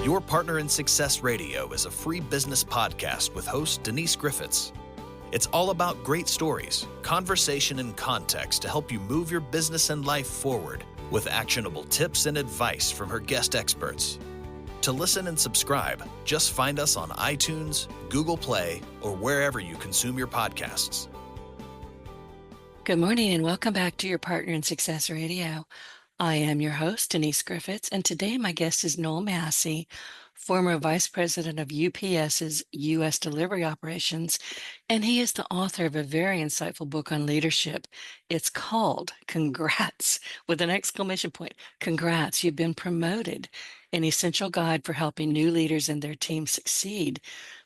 Your Partner in Success Radio is a free business podcast with host Denise Griffitts. It's all about great stories, conversation, and context to help you move your business and life forward with actionable tips and advice from her guest experts. To listen and subscribe, just find us on iTunes, Google Play, or wherever you consume your podcasts. Good morning and welcome back to Your Partner in Success Radio. I am your host, Denise Griffitts, and today my guest is Noel Massey, former Vice President of UPS's U.S. Delivery Operations, and he is the author of a very insightful book on leadership. It's called Congrats, with an exclamation point. Congrats, you've been promoted, an essential guide for helping new leaders and their team succeed,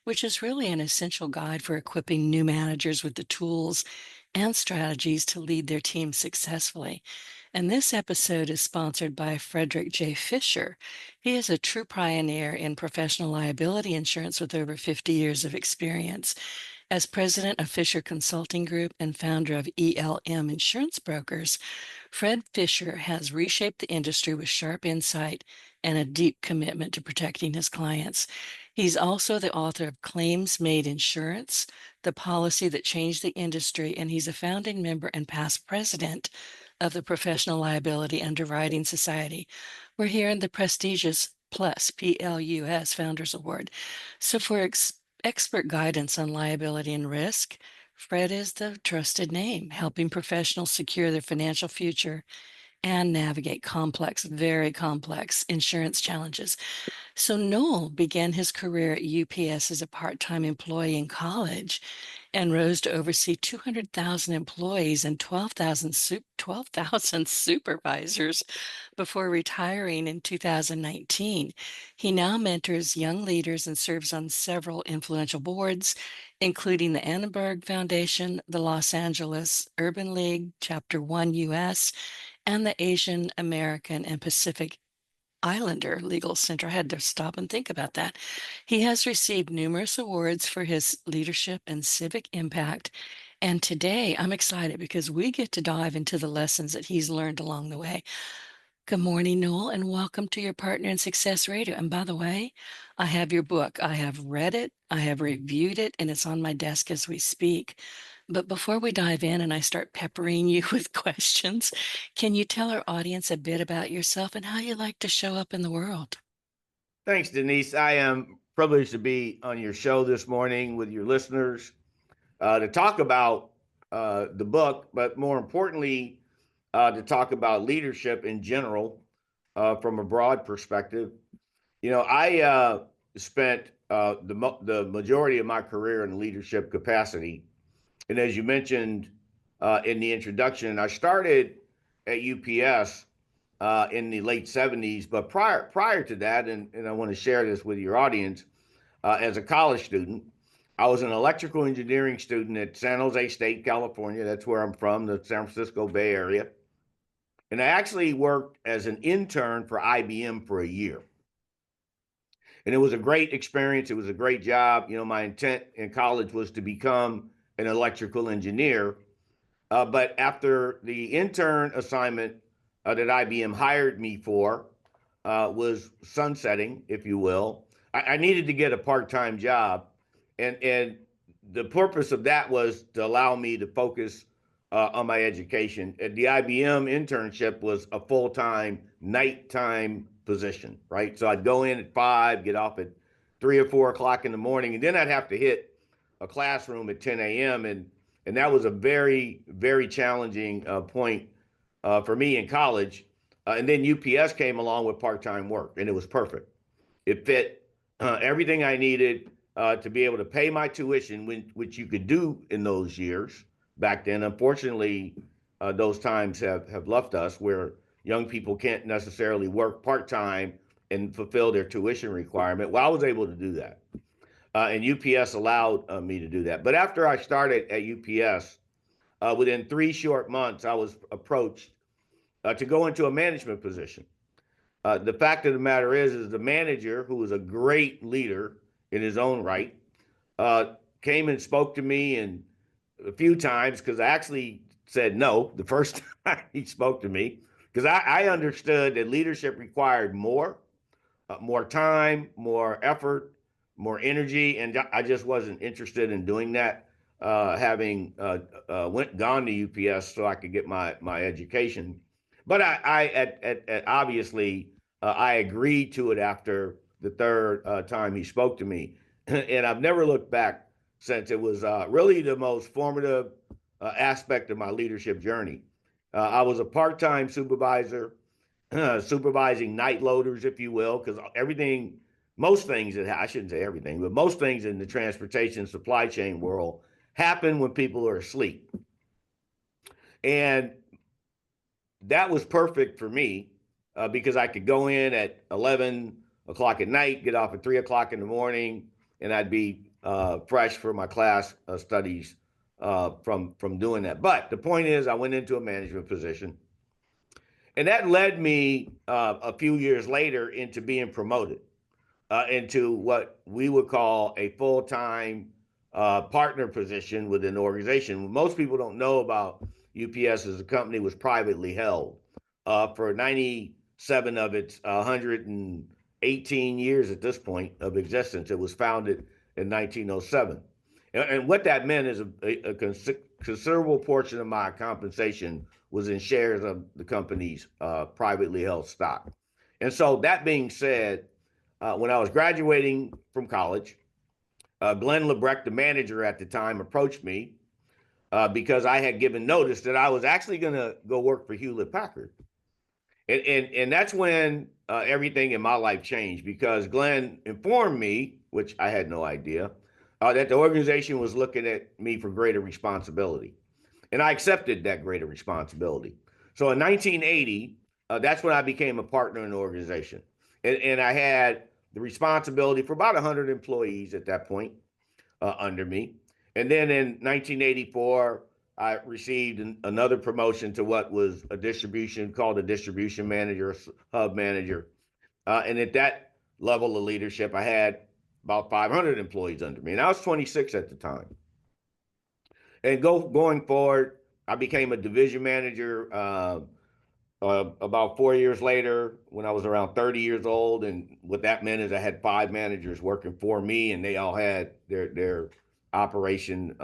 which is really an essential guide for equipping new managers with the tools and strategies to lead their team successfully. And this episode is sponsored by Frederick J. Fisher. He is a true pioneer in professional liability insurance with over 50 years of experience. As president of Fisher Consulting Group and founder of ELM Insurance Brokers, Fred Fisher has reshaped the industry with sharp insight and a deep commitment to protecting his clients. He's also the author of Claims Made Insurance, the policy that changed the industry, and he's a founding member and past president of the Professional Liability Underwriting Society. We're here in the prestigious PLUS Founders Award. So for expert guidance on liability and risk, Fred is the trusted name, helping professionals secure their financial future and navigate complex, very complex insurance challenges. So Noel began his career at UPS as a part-time employee in college and rose to oversee 200,000 employees and 12,000 supervisors before retiring in 2019. He now mentors young leaders and serves on several influential boards, including the Annenberg Foundation, the Los Angeles Urban League, Chapter 1 US, and the Asian American and Pacific Islander Legal Center. I had to stop and think about that. He has received numerous awards for his leadership and civic impact. And today I'm excited because we get to dive into the lessons that he's learned along the way. Good morning, Noel, and welcome to Your Partner in Success Radio. And by the way, I have your book. I have read it, I have reviewed it, and it's on my desk as we speak. But before we dive in and I start peppering you with questions, can you tell our audience a bit about yourself and how you like to show up in the world? Thanks, Denise. I am privileged to be on your show this morning with your listeners to talk about the book, but more importantly, to talk about leadership in general from a broad perspective. You know, I spent the majority of my career in leadership capacity. And as you mentioned in the introduction, I started at UPS in the late 70s, but prior to that, and I want to share this with your audience, as a college student, I was an electrical engineering student at San Jose State, California. That's where I'm from, the San Francisco Bay Area. And I actually worked as an intern for IBM for a year. And it was a great experience. It was a great job. You know, my intent in college was to become an electrical engineer. But after the intern assignment that IBM hired me for was sunsetting, if you will, I needed to get a part-time job. And the purpose of that was to allow me to focus on my education. And the IBM internship was a full-time, nighttime position, right? So I'd go in at 5, get off at 3 or 4 o'clock in the morning, and then I'd have to hit a classroom at 10 a.m. And that was a very, very challenging point for me in college. And then UPS came along with part-time work, and it was perfect. It fit everything I needed to be able to pay my tuition, which you could do in those years back then. Unfortunately, those times have left us where young people can't necessarily work part-time and fulfill their tuition requirement. Well, I was able to do that. And UPS allowed me to do that. But after I started at UPS, within 3 short months, I was approached to go into a management position. The fact of the matter is the manager, who was a great leader in his own right, came and spoke to me and a few times, because I actually said no the first time he spoke to me, because I understood that leadership required more more time, more effort, more energy, and I just wasn't interested in doing that. Having gone to UPS so I could get my education, but obviously I agreed to it after the third time he spoke to me, and I've never looked back since. It was really the most formative aspect of my leadership journey. I was a part-time supervisor, supervising night loaders, if you will, because most things that I shouldn't say everything, but most things in the transportation supply chain world happen when people are asleep. And that was perfect for me because I could go in at 11 o'clock at night, get off at 3 o'clock in the morning, and I'd be fresh for my class studies from doing that. But the point is, I went into a management position, and that led me a few years later into being promoted into what we would call a full-time partner position within the organization. Most people don't know about UPS as a company was privately held for 97 of its 118 years at this point of existence. It was founded in 1907. And what that meant is a considerable portion of my compensation was in shares of the company's privately held stock. And so that being said, when I was graduating from college, Glenn Lebrecht, the manager at the time, approached me because I had given notice that I was actually going to go work for Hewlett Packard. And that's when everything in my life changed, because Glenn informed me, which I had no idea, that the organization was looking at me for greater responsibility. And I accepted that greater responsibility. So in 1980, that's when I became a partner in the organization. And I had the responsibility for about 100 employees at that point under me. And then in 1984, I received another promotion to what was a distribution called a distribution manager, hub manager. And at that level of leadership, I had about 500 employees under me. And I was 26 at the time. And going forward, I became a division manager about 4 years later, when I was around 30 years old. And what that meant is I had 5 managers working for me, and they all had their operation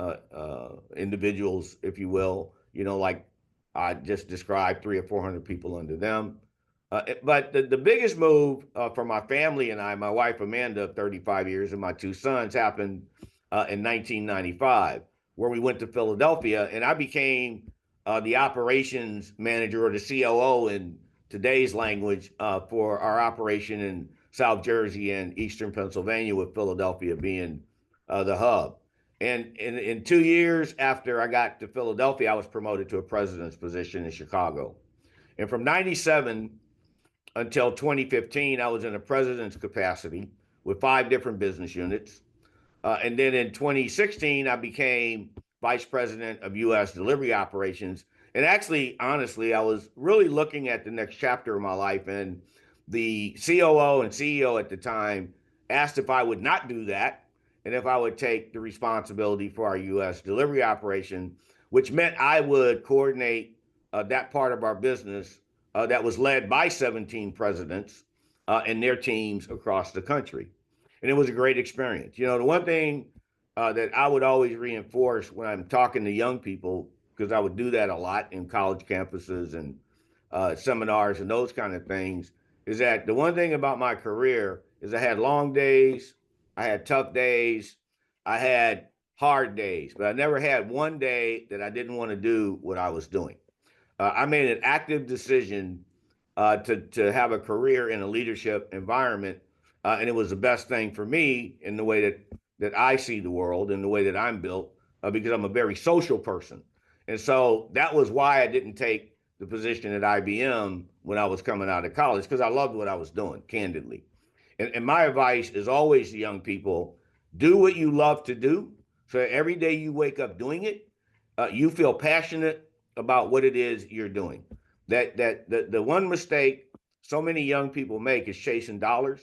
individuals, if you will, like I just described, 300 or 400 people under them. But the biggest move for my family and I, my wife Amanda of 35 years and my 2 sons, happened in 1995, where we went to Philadelphia, and I became the operations manager, or the COO in today's language, for our operation in South Jersey and Eastern Pennsylvania, with Philadelphia being the hub. And in 2 years after I got to Philadelphia, I was promoted to a president's position in Chicago. And from 97 until 2015, I was in a president's capacity with 5 different business units. And then in 2016, I became vice president of U.S. delivery operations. And actually, honestly, I was really looking at the next chapter of my life. And the COO and CEO at the time asked if I would not do that, and if I would take the responsibility for our U.S. delivery operation, which meant I would coordinate that part of our business that was led by 17 presidents and their teams across the country. And it was a great experience. The one thing that I would always reinforce when I'm talking to young people, because I would do that a lot in college campuses and seminars and those kind of things, is that the one thing about my career is I had long days, I had tough days, I had hard days, but I never had one day that I didn't want to do what I was doing. I made an active decision to have a career in a leadership environment, and it was the best thing for me in the way that I see the world and the way that I'm built, because I'm a very social person. And so that was why I didn't take the position at IBM when I was coming out of college, because I loved what I was doing, candidly. And my advice is always to young people: do what you love to do. So every day you wake up doing it, you feel passionate about what it is you're doing. The one mistake so many young people make is chasing dollars,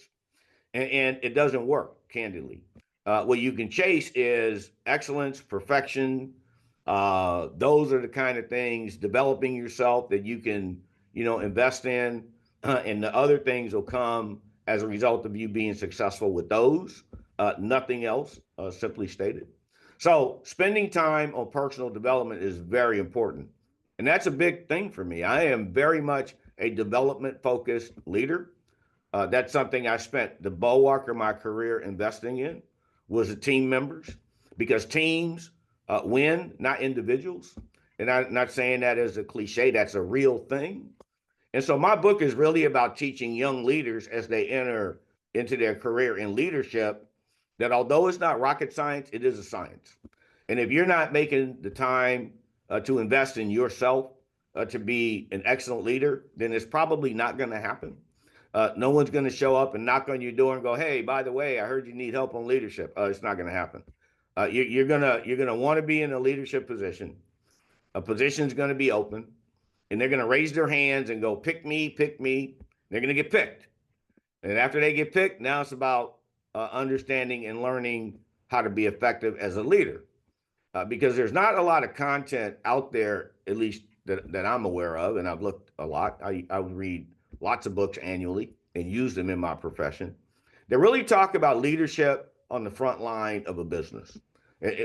and it doesn't work, candidly. What you can chase is excellence, perfection. Those are the kind of things, developing yourself, that you can, invest in, and the other things will come as a result of you being successful with those. Nothing else, simply stated. So spending time on personal development is very important. And that's a big thing for me. I am very much a development focused leader. That's something I spent the bulwark of my career investing in was the team members because teams win, not individuals. And I'm not saying that as a cliche, that's a real thing. And so my book is really about teaching young leaders as they enter into their career in leadership that although it's not rocket science, it is a science. And if you're not making the time to invest in yourself to be an excellent leader, then it's probably not going to happen. No one's going to show up and knock on your door and go, "Hey, by the way, I heard you need help on leadership." It's not going to happen. You're gonna want to be in a leadership position. A position's going to be open, and they're going to raise their hands and go, "Pick me, pick me." They're going to get picked, and after they get picked, now it's about understanding and learning how to be effective as a leader. Because there's not a lot of content out there, at least that I'm aware of, and I've looked a lot. I would read lots of books annually and use them in my profession. They really talk about leadership on the front line of a business,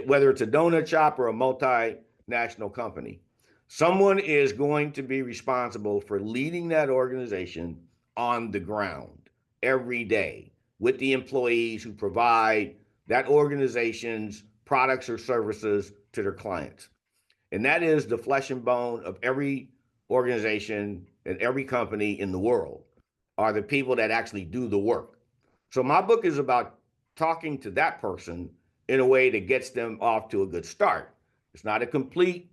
whether it's a donut shop or a multinational company. Someone is going to be responsible for leading that organization on the ground every day with the employees who provide that organization's products or services to their clients. And that is the flesh and bone of every organization and every company in the world are the people that actually do the work. So my book is about talking to that person in a way that gets them off to a good start. It's not a complete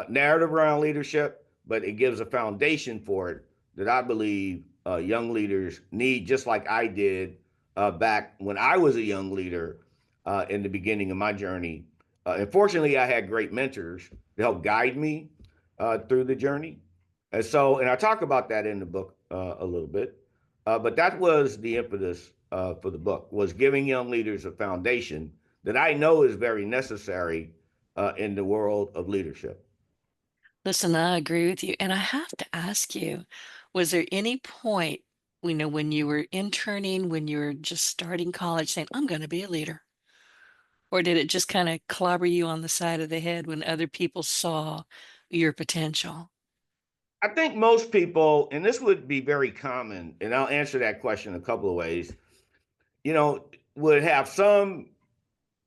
narrative around leadership, but it gives a foundation for it that I believe young leaders need, just like I did back when I was a young leader in the beginning of my journey. And fortunately, I had great mentors to help guide me through the journey. And I talk about that in the book a little bit. But that was the impetus for the book, was giving young leaders a foundation that I know is very necessary in the world of leadership. Listen, I agree with you. And I have to ask you, was there any point, when you were interning, when you were just starting college, saying, I'm going to be a leader? Or did it just kind of clobber you on the side of the head when other people saw your potential? I think most people, and this would be very common, and I'll answer that question a couple of ways, would have some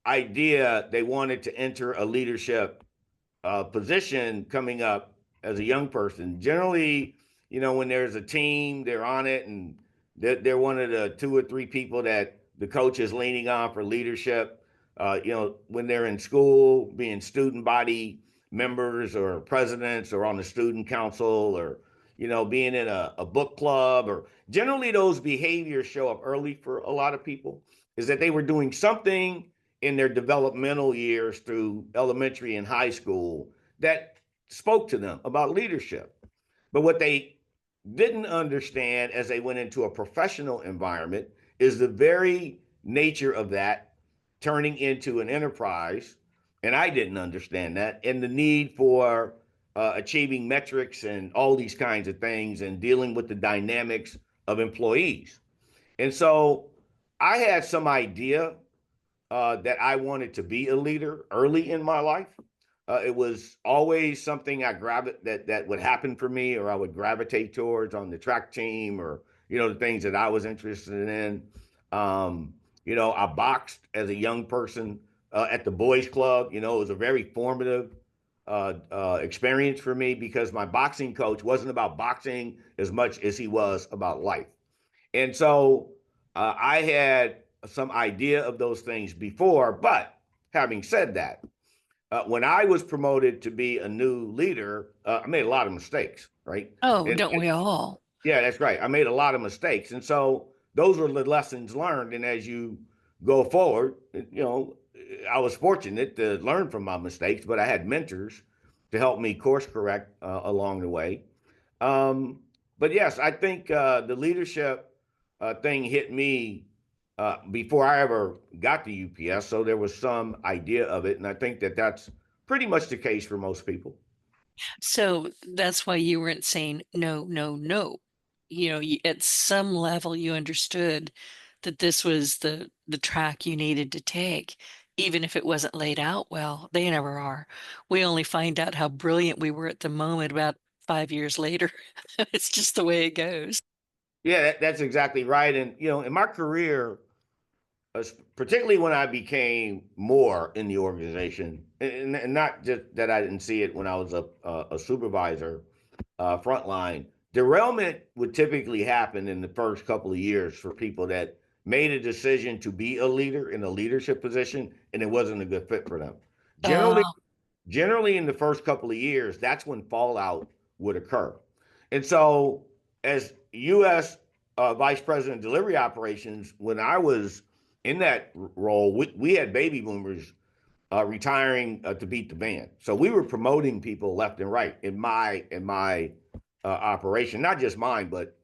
idea they wanted to enter a leadership position coming up as a young person. Generally, when there's a team, they're on it, and they're one of the two or three people that the coach is leaning on for leadership. When they're in school, being student body members or presidents or on the student council or, being in a book club, or generally those behaviors show up early for a lot of people, is that they were doing something in their developmental years through elementary and high school that spoke to them about leadership. But what they didn't understand as they went into a professional environment is the very nature of that turning into an enterprise. And I didn't understand that, and the need for achieving metrics and all these kinds of things and dealing with the dynamics of employees. And so I had some idea that I wanted to be a leader early in my life. It was always something that would happen for me, or I would gravitate towards on the track team, or the things that I was interested in. I boxed as a young person at the boys' club. It was a very formative experience for me because my boxing coach wasn't about boxing as much as he was about life. And so I had some idea of those things before. But having said that, when I was promoted to be a new leader, I made a lot of mistakes, right? Oh, And don't we all? yeah, that's right. I made a lot of mistakes. And so those were the lessons learned. And as you go forward, I was fortunate to learn from my mistakes, but I had mentors to help me course correct along the way. But yes, I think the leadership thing hit me before I ever got to UPS. So there was some idea of it. And I think that that's pretty much the case for most people. So that's why you weren't saying no, no, no. at some level you understood that this was the track you needed to take, even if it wasn't laid out well. They never are. We only find out how brilliant we were at the moment about 5 years later. It's just the way it goes. Yeah, that's exactly right. And in my career, particularly when I became more in the organization, and not just that I didn't see it when I was a supervisor, frontline, derailment would typically happen in the first couple of years for people that made a decision to be a leader in a leadership position, and it wasn't a good fit for them. Uh, Generally, in the first couple of years, that's when fallout would occur. And so, as U.S. Vice President of Delivery Operations, when I was in that role, we had baby boomers retiring to beat the band. So we were promoting people left and right in my operation, not just mine, but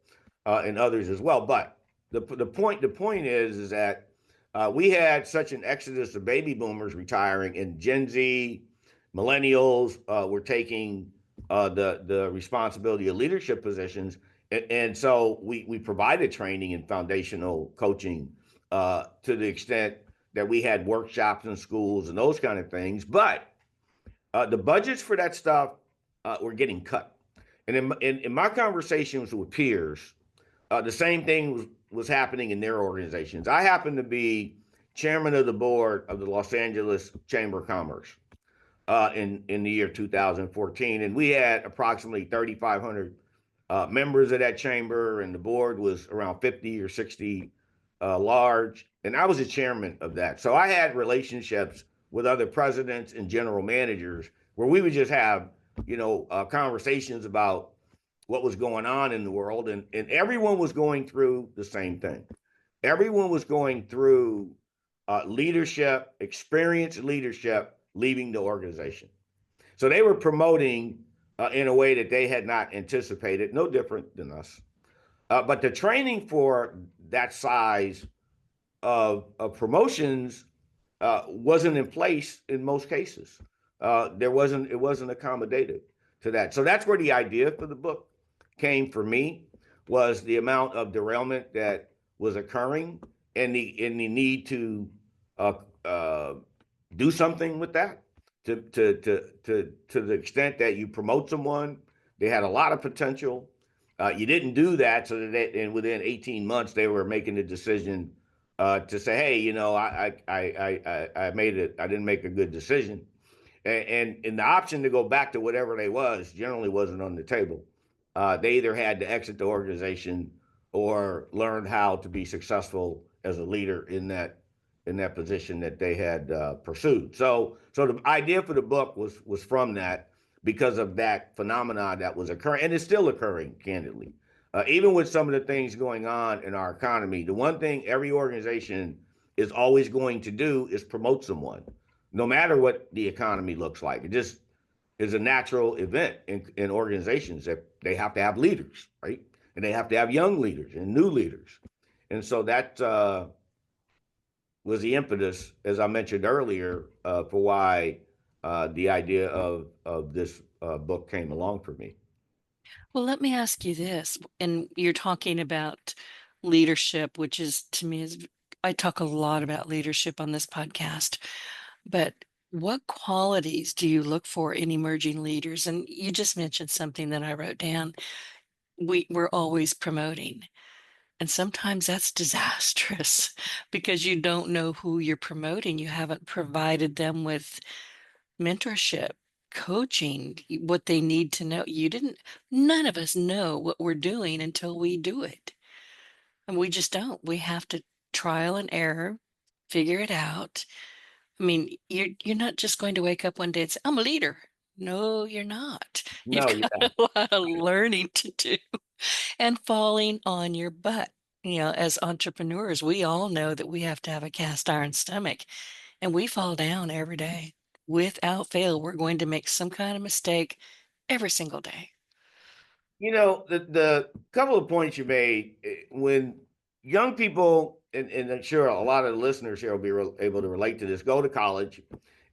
in others as well. But the point is that we had such an exodus of baby boomers retiring, and Gen Z, millennials were taking the responsibility of leadership positions, and so we provided training and foundational coaching to the extent that we had workshops in schools and those kind of things. But the budgets for that stuff were getting cut. And in my conversations with peers, the same thing was happening in their organizations. I happen to be chairman of the board of the Los Angeles Chamber of Commerce in the year 2014, and we had approximately 3,500 members of that chamber, and the board was around 50 or 60 large, and I was the chairman of that. So I had relationships with other presidents and general managers where we would just have conversations about what was going on in the world, and everyone was going through the same thing. Everyone was going through leadership, experienced leadership leaving the organization. So they were promoting in a way that they had not anticipated, no different than us. But the training for that size of promotions wasn't in place in most cases. It wasn't accommodative to that. So that's where the idea for the book came for me, was the amount of derailment that was occurring, and the need to uh, uh, do something with that, to the extent that you promote someone, they had a lot of potential. You didn't do that, so that and within 18 months they were making the decision to say, hey, I made it. I didn't make a good decision, and the option to go back to whatever they was generally wasn't on the table. They either had to exit the organization or learn how to be successful as a leader in that position that they had pursued. So the idea for the book was from that, because of that phenomenon that was occurring, and it's still occurring, candidly. Even with some of the things going on in our economy, the one thing every organization is always going to do is promote someone, no matter what the economy looks like. It just is a natural event in organizations that they have to have leaders, right? And they have to have young leaders and new leaders. And so that was the impetus, as I mentioned earlier, for why the idea of this book came along for me. well, let me ask you this. And you're talking about leadership, which is to me is I talk a lot about leadership on this podcast, but what qualities do you look for in emerging leaders? And you just mentioned something that I wrote down. We're always promoting. And sometimes that's disastrous because you don't know who you're promoting. You haven't provided them with mentorship, coaching, what they need to know. None of us know what we're doing until we do it. And we just don't. We have to trial and error, figure it out. I mean, you're not just going to wake up one day and say, I'm a leader. No, you're not. You've No, got yeah. a lot of learning to do and falling on your butt. As entrepreneurs, we all know that we have to have a cast iron stomach, and we fall down every day. Without fail, we're going to make some kind of mistake every single day. The couple of points you made, when young people, and I'm sure a lot of the listeners here will be able to relate to this, go to college,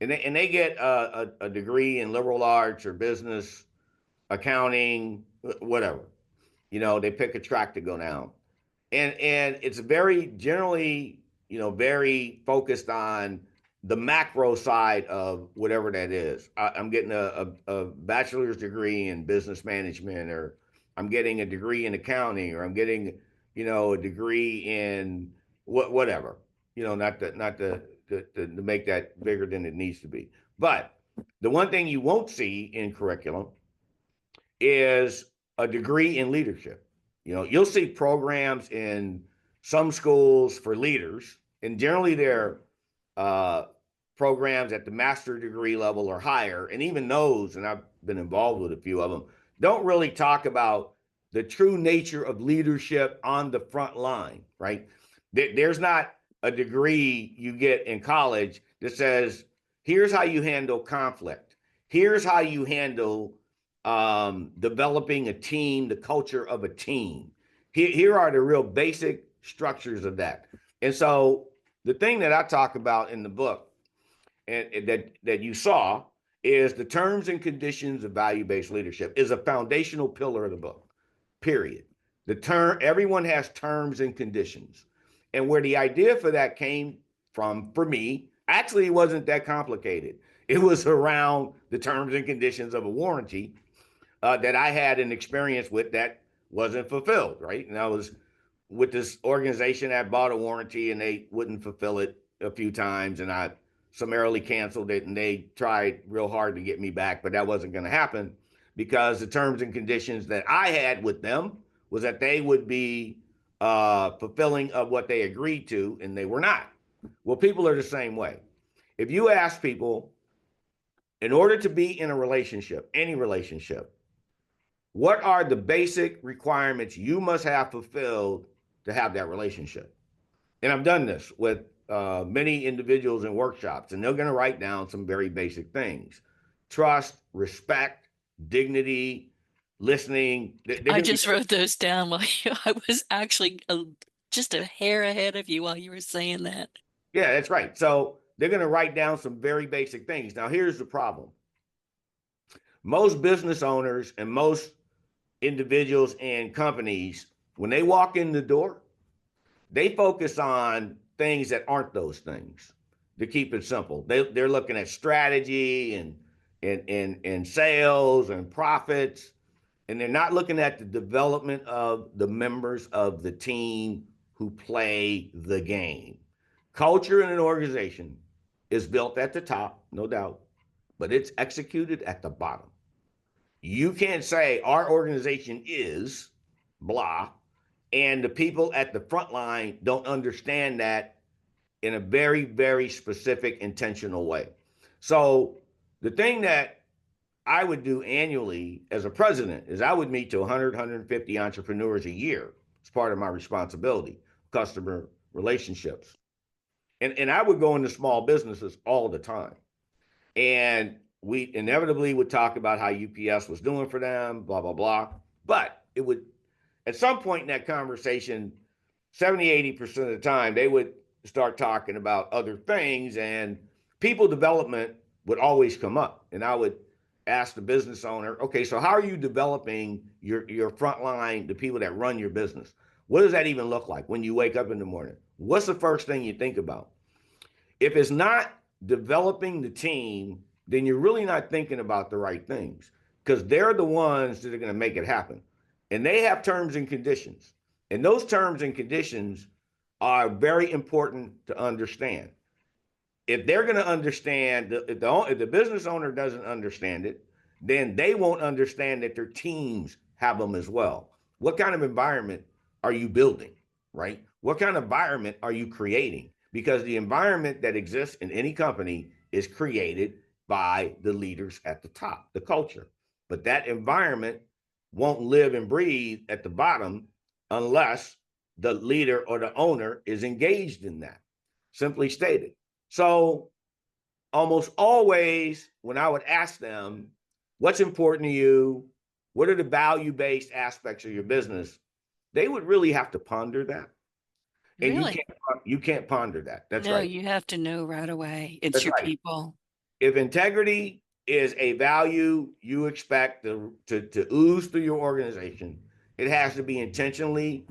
and they get a degree in liberal arts or business, accounting, whatever. they pick a track to go down. And it's very generally, very focused on the macro side of whatever that is. I'm getting a bachelor's degree in business management, or I'm getting a degree in accounting, or I'm getting, a degree in whatever, not to make that bigger than it needs to be. But the one thing you won't see in curriculum is a degree in leadership. You'll see programs in some schools for leaders, and generally they're uh, programs at the master degree level or higher. And even those, and I've been involved with a few of them, don't really talk about the true nature of leadership on the front line, right? There's not a degree you get in college that says, here's how you handle conflict. Here's how you handle developing a team, the culture of a team. Here are the real basic structures of that. And so the thing that I talk about in the book, and that you saw, is the terms and conditions of value-based leadership is a foundational pillar of the book, period. Everyone has terms and conditions. And where the idea for that came from, for me, actually, it wasn't that complicated. It was around the terms and conditions of a warranty that I had an experience with that wasn't fulfilled, right? And I was with this organization that bought a warranty and they wouldn't fulfill it a few times, and I summarily canceled it, and they tried real hard to get me back, but that wasn't going to happen because the terms and conditions that I had with them was that they would be fulfilling of what they agreed to, and they were not. Well, people are the same way. If you ask people, in order to be in a relationship, any relationship, what are the basic requirements you must have fulfilled to have that relationship? And I've done this with many individuals in workshops, and they're going to write down some very basic things: trust, respect, dignity, listening. I just wrote those down while I was actually just a hair ahead of you while you were saying that. Yeah, that's right. So they're going to write down some very basic things. Now, here's the problem. Most business owners and most individuals and companies, when they walk in the door, they focus on things that aren't those things. To keep it simple, they're looking at strategy and sales and profits, and they're not looking at the development of the members of the team who play the game. Culture in an organization is built at the top, no doubt, but it's executed at the bottom. You can't say our organization is blah, and the people at the front line don't understand that in a very, very specific, intentional way. So the thing that I would do annually as a president is I would meet to 100, 150 entrepreneurs a year as part of my responsibility, customer relationships. And I would go into small businesses all the time. And we inevitably would talk about how UPS was doing for them, blah, blah, blah. But it would, at some point in that conversation, 70, 80% of the time, they would start talking about other things, and people development would always come up. And I would ask the business owner, okay, so how are you developing your front line, the people that run your business? What does that even look like when you wake up in the morning? What's the first thing you think about? If it's not developing the team, then you're really not thinking about the right things, because they're the ones that are going to make it happen. And they have terms and conditions. And those terms and conditions are very important to understand. If they're going to understand, if the business owner doesn't understand it, then they won't understand that their teams have them as well. What kind of environment are you building, right? What kind of environment are you creating? Because the environment that exists in any company is created by the leaders at the top, the culture. But that environment won't live and breathe at the bottom unless the leader or the owner is engaged in that, simply stated. So almost always when I would ask them, what's important to you? What are the value-based aspects of your business? They would really have to ponder that. And Really? you can't ponder that. That's No, right. you have to know right away. It's That's your right. people. If integrity is a value you expect to ooze through your organization, it has to be intentionally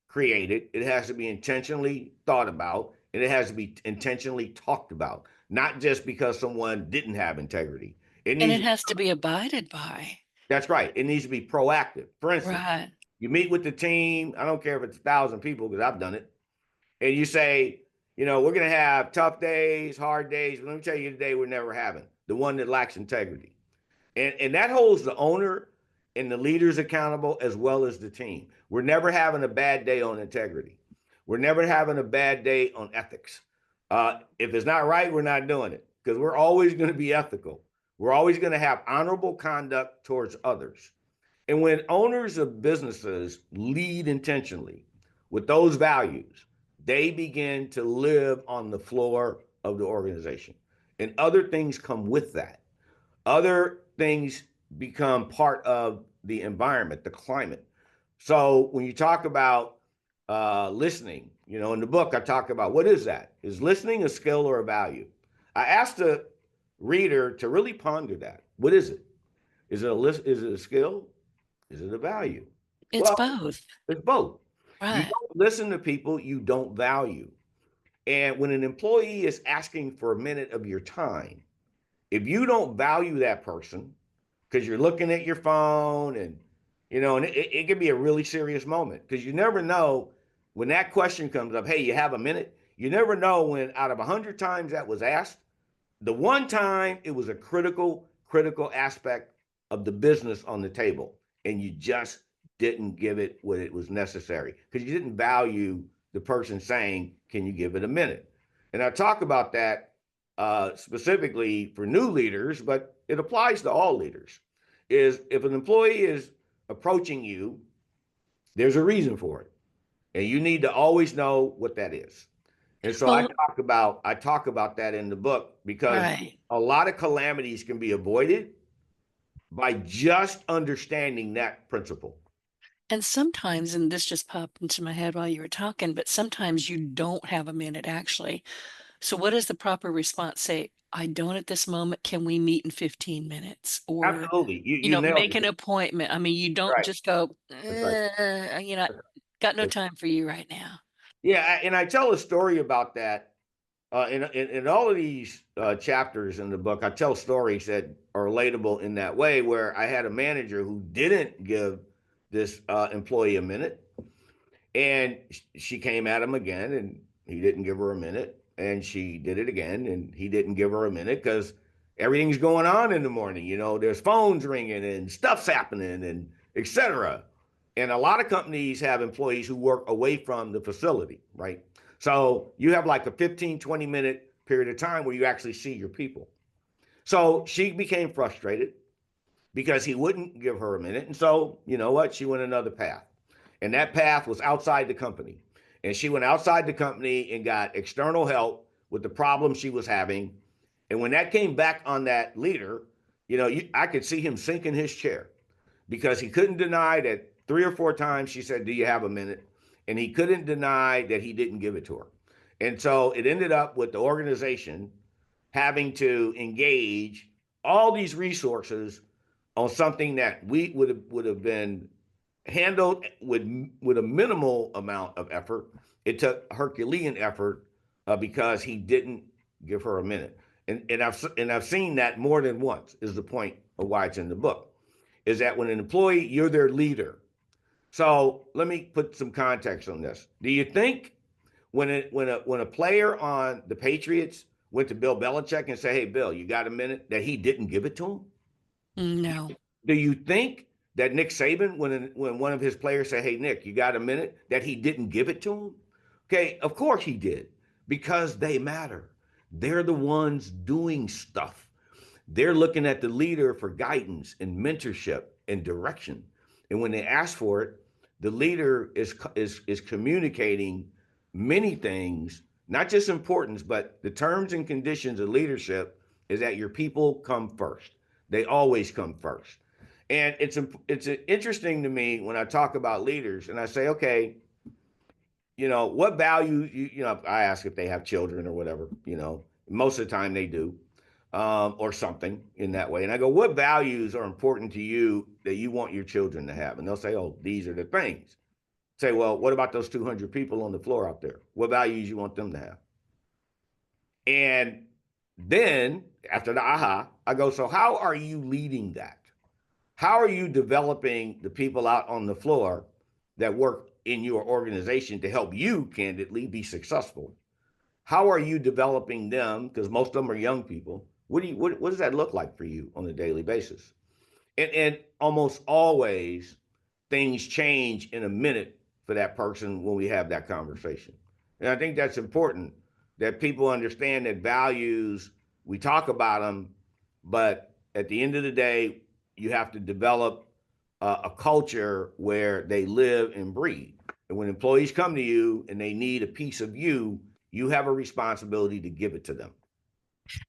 created, it has to be intentionally thought about, and it has to be intentionally talked about, not just because someone didn't have integrity. It And needs it has to be abided by. That's right. It needs to be proactive. For instance, Right. you meet with the team. I don't care if it's 1,000 people because I've done it. And you say, we're going to have tough days, hard days. But let me tell you the day we're never having, the one that lacks integrity. And that holds the owner and the leaders accountable as well as the team. We're never having a bad day on integrity. We're never having a bad day on ethics. If it's not right, we're not doing it because we're always going to be ethical. We're always going to have honorable conduct towards others. And when owners of businesses lead intentionally with those values, they begin to live on the floor of the organization. And other things come with that. Other things become part of the environment, the climate. So when you talk about listening, in the book, I talk about what is that? Is listening a skill or a value? I asked the reader to really ponder that. What is it? Is it a skill? Is it a value? It's Well, both. it's both. You Right. don't listen to people you don't value. And when an employee is asking for a minute of your time, if you don't value that person because you're looking at your phone and it can be a really serious moment because you never know when that question comes up, hey, you have a minute? You never know when out of 100 times that was asked, the one time it was a critical aspect of the business on the table, and you just didn't give it what it was necessary because you didn't value the person saying, can you give it a minute? And I talk about that specifically for new leaders, but it applies to all leaders. Is if an employee is approaching you, there's a reason for it, and you need to always know what that is. And so Well, I talk about that in the book because right. a lot of calamities can be avoided by just understanding that principle. And sometimes, and this just popped into my head while you were talking, but sometimes you don't have a minute actually. So what is the proper response? Say, I don't at this moment. Can we meet in 15 minutes? Or, Absolutely. You nailed make an it. appointment. I mean, you don't Right. just go, That's right. got no That's- time for you right now. yeah. And I tell a story about that. In all of these chapters in the book, I tell stories that are relatable in that way where I had a manager who didn't give this employee a minute. And she came at him again, and he didn't give her a minute. And she did it again, and he didn't give her a minute because everything's going on in the morning. There's phones ringing and stuff's happening and etc. And a lot of companies have employees who work away from the facility, right? So you have like a 15, 20-minute period of time where you actually see your people. So she became frustrated because he wouldn't give her a minute. And so, you know what? She went another path. And that path was outside the company. And she went outside the company and got external help with the problem she was having. And when that came back on that leader, I could see him sink in his chair because he couldn't deny that 3 or 4 times she said, do you have a minute? And he couldn't deny that he didn't give it to her. And so it ended up with the organization having to engage all these resources on something that we would have been handled with a minimal amount of effort. It took Herculean effort because he didn't give her a minute, and I've seen that more than once. Is the point of why it's in the book? Is that when an employee, you're their leader. So let me put some context on this. Do you think when a player on the Patriots went to Bill Belichick and said, "Hey, Bill, you got a minute?" that he didn't give it to him? No. Do you think that Nick Saban, when one of his players said, "Hey, Nick, you got a minute?" that he didn't give it to him? Okay, of course he did, because they matter. They're the ones doing stuff. They're looking at the leader for guidance and mentorship and direction. And when they ask for it, the leader is communicating many thits, not just importance, but the terms and conditions of leadership is that your people come first. They always come first. And it's interesting to me when I talk about leaders and I say, okay, what value I ask if they have children or whatever, most of the time they do, or something in that way. And I go, what values are important to you that you want your children to have? And they'll say, oh, these are the things. Say, well, what about those 200 people on the floor out there? What values you want them to have? And then after the aha, I go, so how are you leading that? How are you developing the people out on the floor that work in your organization to help you candidly be successful? How are you developing them? Because most of them are young people. What does that look like for you on a daily basis? And almost always things change in a minute for that person when we have that conversation. And I think that's important that people understand that values, we talk about them, but at the end of the day, you have to develop a culture where they live and breathe. And when employees come to you and they need a piece of you, you have a responsibility to give it to them.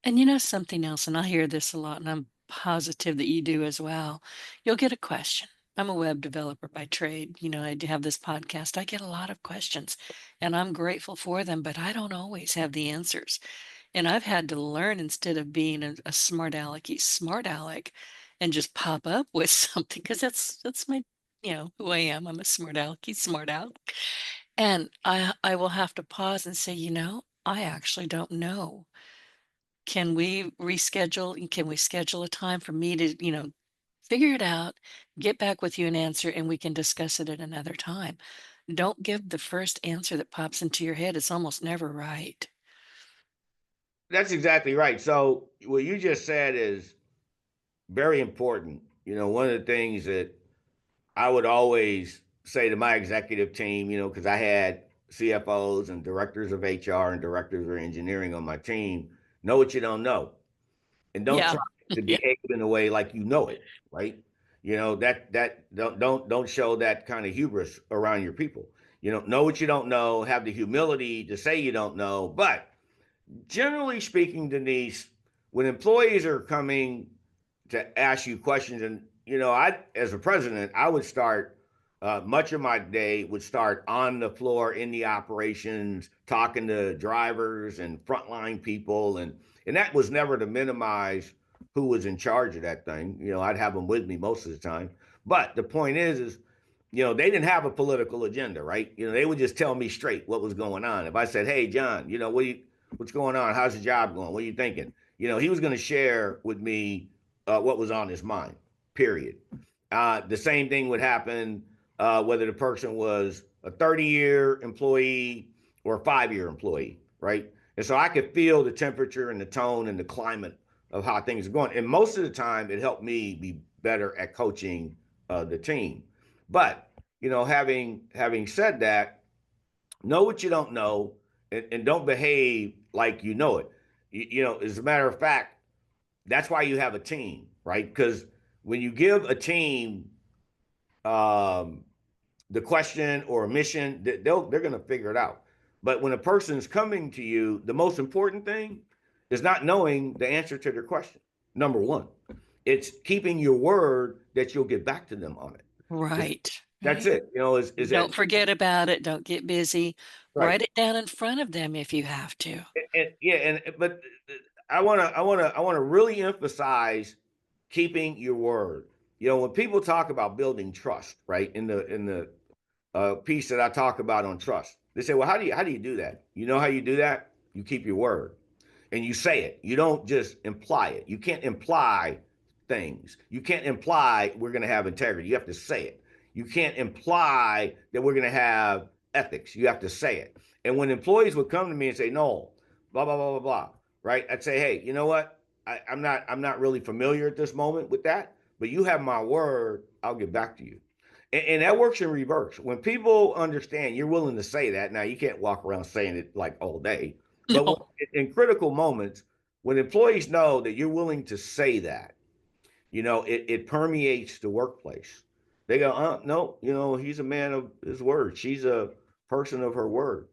And you know something else, and I hear this a lot, and I'm positive that you do as well. You'll get a question. I'm a web developer by trade. You know, I do have this podcast. I get a lot of questions, and I'm grateful for them, but I don't always have the answers. And I've had to learn instead of being a smart alecky smart aleck and just pop up with something because that's my who I am. I'm a smart alecky smart aleck. And I will have to pause and say, I actually don't know. Can we reschedule? Can we schedule a time for me to, figure it out, get back with you an answer, and we can discuss it at another time? Don't give the first answer that pops into your head. It's almost never right. That's exactly right. So what you just said is very important. One of the things that I would always say to my executive team, because I had CFOs and directors of HR and directors of engineering on my team, know what you don't know. And don't Yeah. try to Yeah. behave in a way like you know it, right? That don't show that kind of hubris around your people. Know what you don't know, have the humility to say you don't know. But generally speaking, Denise, when employees are coming to ask you questions, and I, as a president, I would start much of my day would start on the floor in the operations, talking to drivers and frontline people, and that was never to minimize who was in charge of that thing. I'd have them with me most of the time. But the point is they didn't have a political agenda, right? They would just tell me straight what was going on. If I said, "Hey, John, what's going on? How's the job going? What are you thinking?" He was going to share with me what was on his mind. Period. The same thing would happen whether the person was a 30-year employee or a 5-year employee, right? And so I could feel the temperature and the tone and the climate of how things are going. And most of the time, it helped me be better at coaching the team. But having said that, know what you don't know, and don't behave like you know it. As a matter of fact, that's why you have a team, right? Because when you give a team um, the question or a mission, they're going to figure it out. But when a person's coming to you, the most important thing is not knowing the answer to their question. Number one, it's keeping your word that you'll get back to them on it. Right. That's Right. it. Is Don't that forget about it. Don't get busy. right? Write it down in front of them if you have to. Yeah, but I want to really emphasize keeping your word. When people talk about building trust, right? In the piece that I talk about on trust, they say, well, how do you do that? You know how you do that? You keep your word and you say it. You don't just imply it. You can't imply things. You can't imply we're going to have integrity. You have to say it. You can't imply that we're going to have ethics. You have to say it. And when employees would come to me and say, no, blah, blah, blah, blah, blah, right? I'd say, hey, you know what? I'm not really familiar at this moment with that, but you have my word. I'll get back to you. And that works in reverse. When people understand you're willing to say that, now you can't walk around saying it like all day, but No. in critical moments, when employees know that you're willing to say that, it permeates the workplace. They go, no, he's a man of his word. She's a person of her word.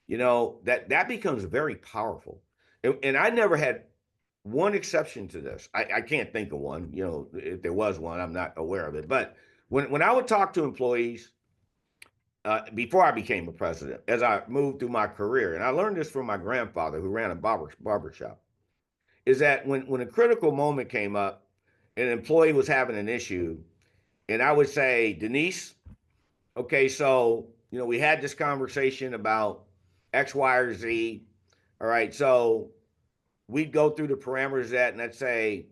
That becomes very powerful. And I never had one exception to this. I can't think of one. If there was one, I'm not aware of it. But when I would talk to employees before I became a president, as I moved through my career, and I learned this from my grandfather who ran a barber shop, is that when a critical moment came up, an employee was having an issue, And I would say, Denise, okay, so, we had this conversation about X, Y, or Z. All right. So we'd go through the parameters of that and I'd say,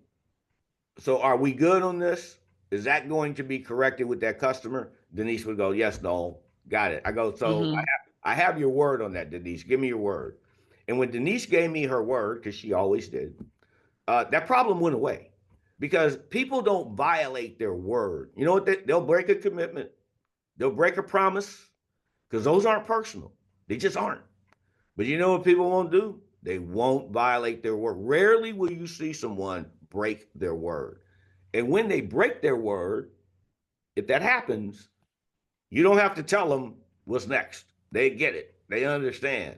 so are we good on this? Is that going to be corrected with that customer? Denise would go, yes, no, got it. I go, so Mm-hmm. I have your word on that, Denise. Give me your word. And when Denise gave me her word, because she always did, that problem went away because people don't violate their word. You know what? They'll break a commitment, they'll break a promise because those aren't personal. They just aren't. But you know what people won't do? They won't violate their word. Rarely will you see someone break their word. And when they break their word, if that happens, you don't have to tell them what's next. They get it. They understand.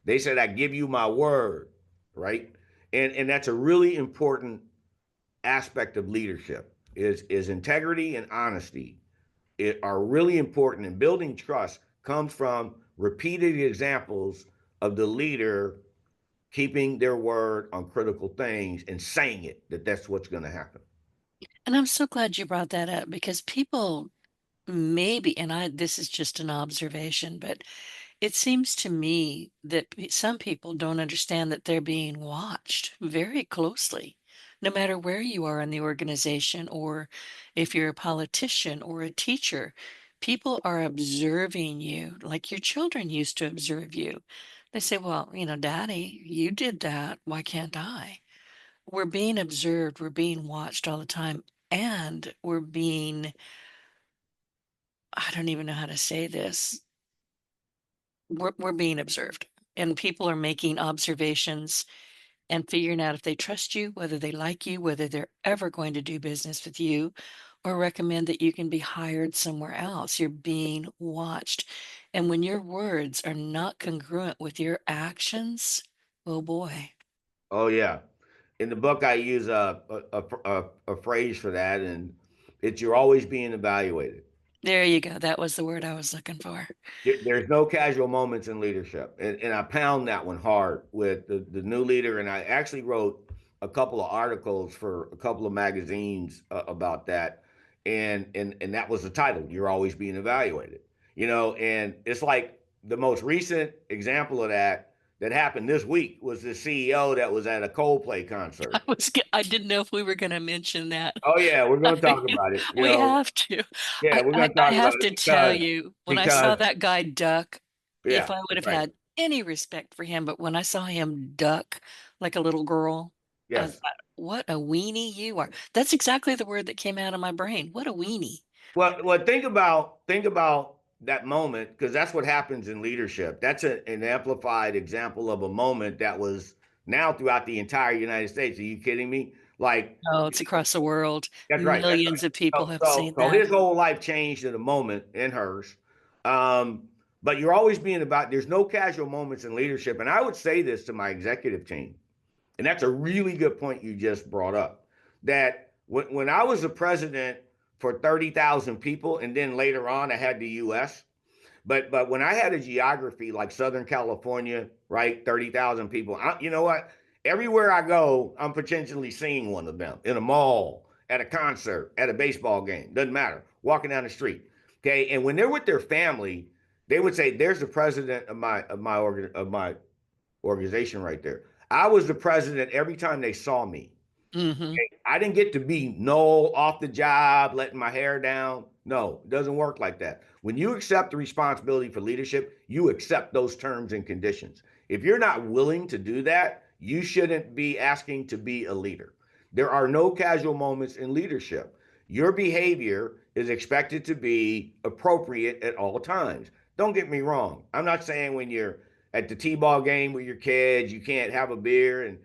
They said, I give you my word, right? And that's a really important aspect of leadership is integrity and honesty are really important, and building trust comes from repeated examples of the leader keeping their word on critical things and saying it that that's what's going to happen. And I'm so glad you brought that up because people maybe, and this is just an observation, but it seems to me that some people don't understand that they're being watched very closely, no matter where you are in the organization or if you're a politician or a teacher. People are observing you like your children used to observe you. They say, well, Daddy, you did that. Why can't I? We're being observed, we're being watched all the time, and I don't even know how to say this, we're being observed, and people are making observations and figuring out if they trust you, whether they like you, whether they're ever going to do business with you, or recommend that you can be hired somewhere else. You're being watched. And when your words are not congruent with your actions, oh boy. Oh yeah, in the book I use a phrase for that, and it's you're always being evaluated. There you go. That was the word I was looking for. There's no casual moments in leadership. And I pound that one hard with the new leader. And I actually wrote a couple of articles for a couple of magazines about that. And that was the title, You're Always Being Evaluated. And it's like the most recent example of that happened this week was the CEO that was at a Coldplay concert. I didn't know if we were going to mention that. Oh yeah, we're I going to talk mean, about it. we have to. Yeah, I, we're I, going to I talk about have it to tell you, when I saw because that guy duck, if yeah, I would have right. had any respect for him, but when I saw him duck like a little girl, I Yes. thought, what a weenie you are. That's exactly the word that came out of my brain. What a weenie. Well, think about that moment because that's what happens in leadership. That's an amplified example of a moment that was now throughout the entire United States. Are you kidding me? Like, Oh, it's across the world. that's right. That's Millions right. of people So, have so, seen so that. his whole life changed in a moment in hers. Um, but you're always being about. There's no casual moments in leadership, and I would say this to my executive team, and that's a really good point you just brought up. That when I was the president for 30,000 people, and then later on I had the U.S. But when I had a geography like Southern California, right, 30,000 people, you know what? Everywhere I go, I'm potentially seeing one of them in a mall, at a concert, at a baseball game. Doesn't matter. Walking down the street. Okay, and when they're with their family, they would say, "There's the president of my organization right there." I was the president every time they saw me. Hmm. I didn't get to be no off the job, letting my hair down. No, it doesn't work like that. When you accept the responsibility for leadership, you accept those terms and conditions. If you're not willing to do that, you shouldn't be asking to be a leader. There are no casual moments in leadership. Your behavior is expected to be appropriate at all times. Don't get me wrong. I'm not saying when you're at the T-ball game with your kids, you can't have a beer and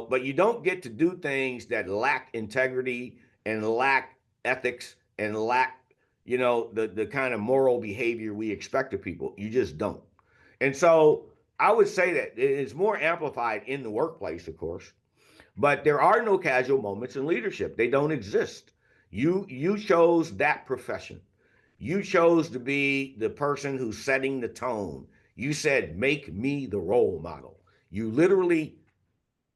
but you don't get to do things that lack integrity and lack ethics and lack, the kind of moral behavior we expect of people. You just don't. And so I would say that it's more amplified in the workplace, of course, but there are no casual moments in leadership. They don't exist. You chose that profession. You chose to be the person who's setting the tone. You said, make me the role model. You literally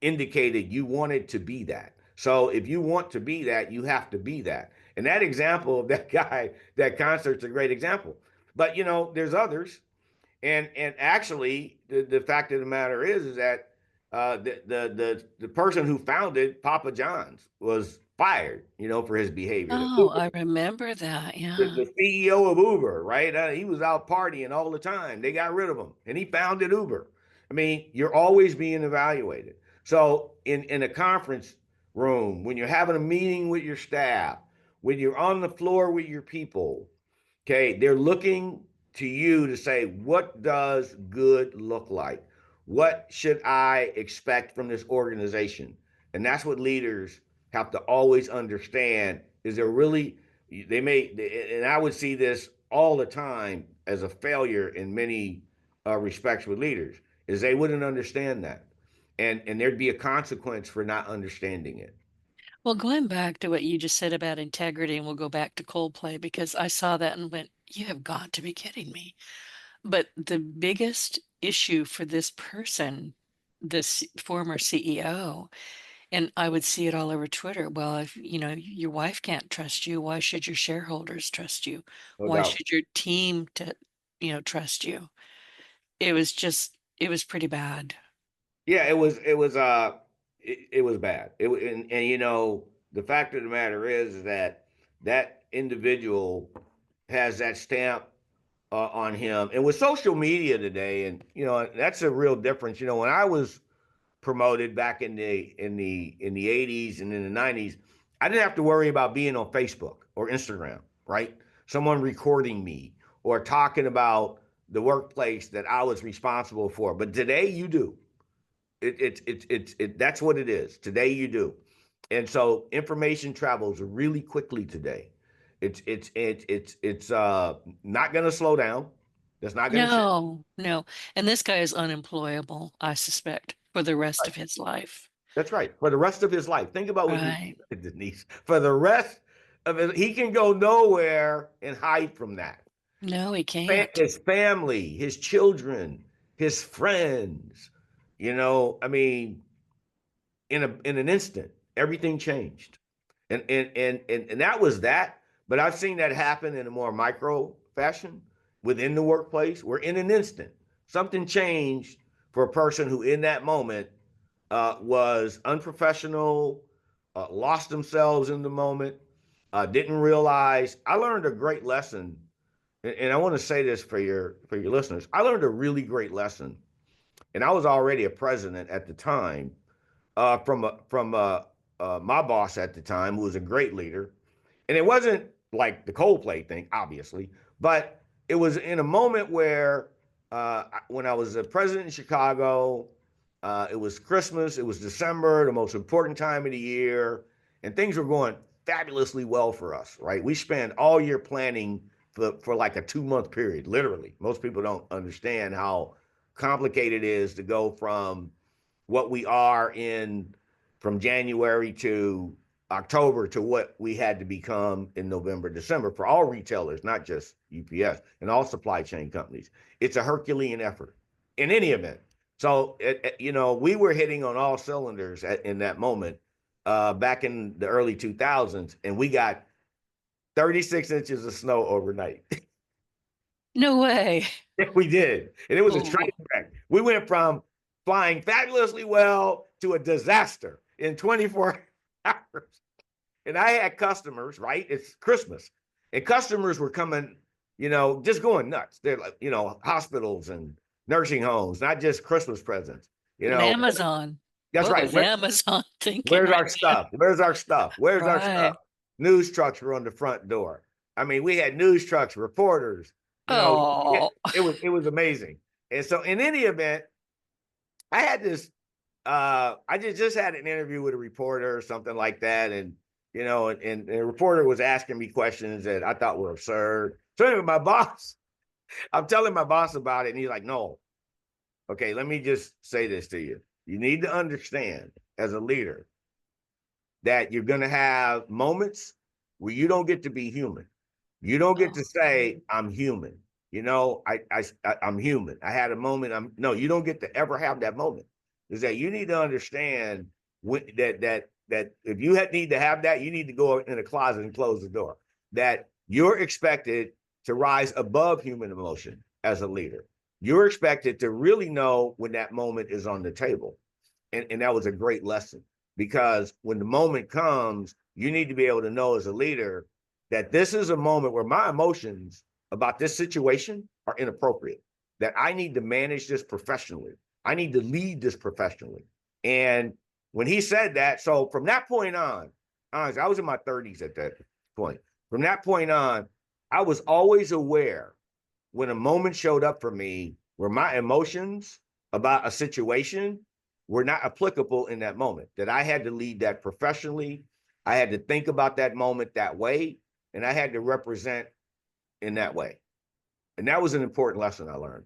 indicated you wanted to be that. So if you want to be that, you have to be that. And that example of that guy, that concert's a great example. But there's others. And actually, the fact of the matter is that the person who founded Papa John's was fired, for his behavior. Oh, I remember that. Yeah. The CEO of Uber, right? He was out partying all the time. They got rid of him, and he founded Uber. I mean, you're always being evaluated. So in a conference room, when you're having a meeting with your staff, when you're on the floor with your people, okay, they're looking to you to say, what does good look like? What should I expect from this organization? And that's what leaders have to always understand. Is there really, they may, and I would see this all the time as a failure in many respects with leaders, is they wouldn't understand that. And there'd be a consequence for not understanding it. Well, going back to what you just said about integrity, and we'll go back to Coldplay because I saw that and went, you have got to be kidding me. But the biggest issue for this person, this former CEO, and I would see it all over Twitter. Well, if your wife can't trust you, why should your shareholders trust you? No Why doubt. should your team trust you? It was pretty bad. Yeah, it was bad. And the fact of the matter is that that individual has that stamp on him. And with social media today, and that's a real difference. When I was promoted back in the 80s and in the 90s, I didn't have to worry about being on Facebook or Instagram, right? Someone recording me or talking about the workplace that I was responsible for. But today you do. That's what it is. Today you do. And so information travels really quickly today. It's not going to slow down. That's not going to change. No, no. And this guy is unemployable, I suspect, for the rest Right. of his life. That's right. For the rest of his life. Think about what you Right. said, Denise. For the rest of it, he can go nowhere and hide from that. No, he can't. His family, his children, his friends, I mean, in an instant, everything changed. And that was that. But I've seen that happen in a more micro fashion within the workplace, where in an instant something changed for a person who in that moment was unprofessional, lost themselves in the moment, didn't realize. I learned a great lesson, and I want to say this for your listeners. I learned a really great lesson, and I was already a president at the time, from my boss at the time, who was a great leader. And it wasn't like the Coldplay thing, obviously, but it was in a moment where, when I was a president in Chicago, it was Christmas, it was December, the most important time of the year, and things were going fabulously well for us, right? We spent all year planning for like a 2-month period, literally. Most people don't understand how complicated it is to go from what we are in from January to October to what we had to become in November, December for all retailers, not just UPS and all supply chain companies. It's a Herculean effort in any event. So, we were hitting on all cylinders in that moment, back in the early 2000s, and we got 36 inches of snow overnight. No way. We did. And it was a train Oh, wreck. We went from flying fabulously well to a disaster in 24 hours. And I had customers, right? It's Christmas. And customers were coming, just going nuts. They're like, hospitals and nursing homes, not just Christmas presents. You and know, Amazon. that's What right. was Amazon thinking Where's right our stuff? Where's our stuff? Where's our stuff? Right. News trucks were on the front door. I mean, we had news trucks, reporters. Oh, It was amazing. And so, in any event, I had this. I just had an interview with a reporter or something like that, and and the reporter was asking me questions that I thought were absurd. So anyway, I'm telling my boss about it, and he's like, "No, okay, let me just say this to you. You need to understand as a leader that you're going to have moments where you don't get to be human. You don't get to say, I'm human. I'm human. I had a moment. No, you don't get to ever have that moment. Is that you need to understand that that if you need to have that, you need to go in a closet and close the door. That you're expected to rise above human emotion as a leader. You're expected to really know when that moment is on the table. And that was a great lesson, because when the moment comes, you need to be able to know as a leader that this is a moment where my emotions about this situation are inappropriate, that I need to manage this professionally. I need to lead this professionally. And when he said that, so from that point on, honestly, I was in my 30s at that point. From that point on, I was always aware when a moment showed up for me where my emotions about a situation were not applicable in that moment, that I had to lead that professionally. I had to think about that moment that way, and I had to represent in that way. And that was an important lesson I learned.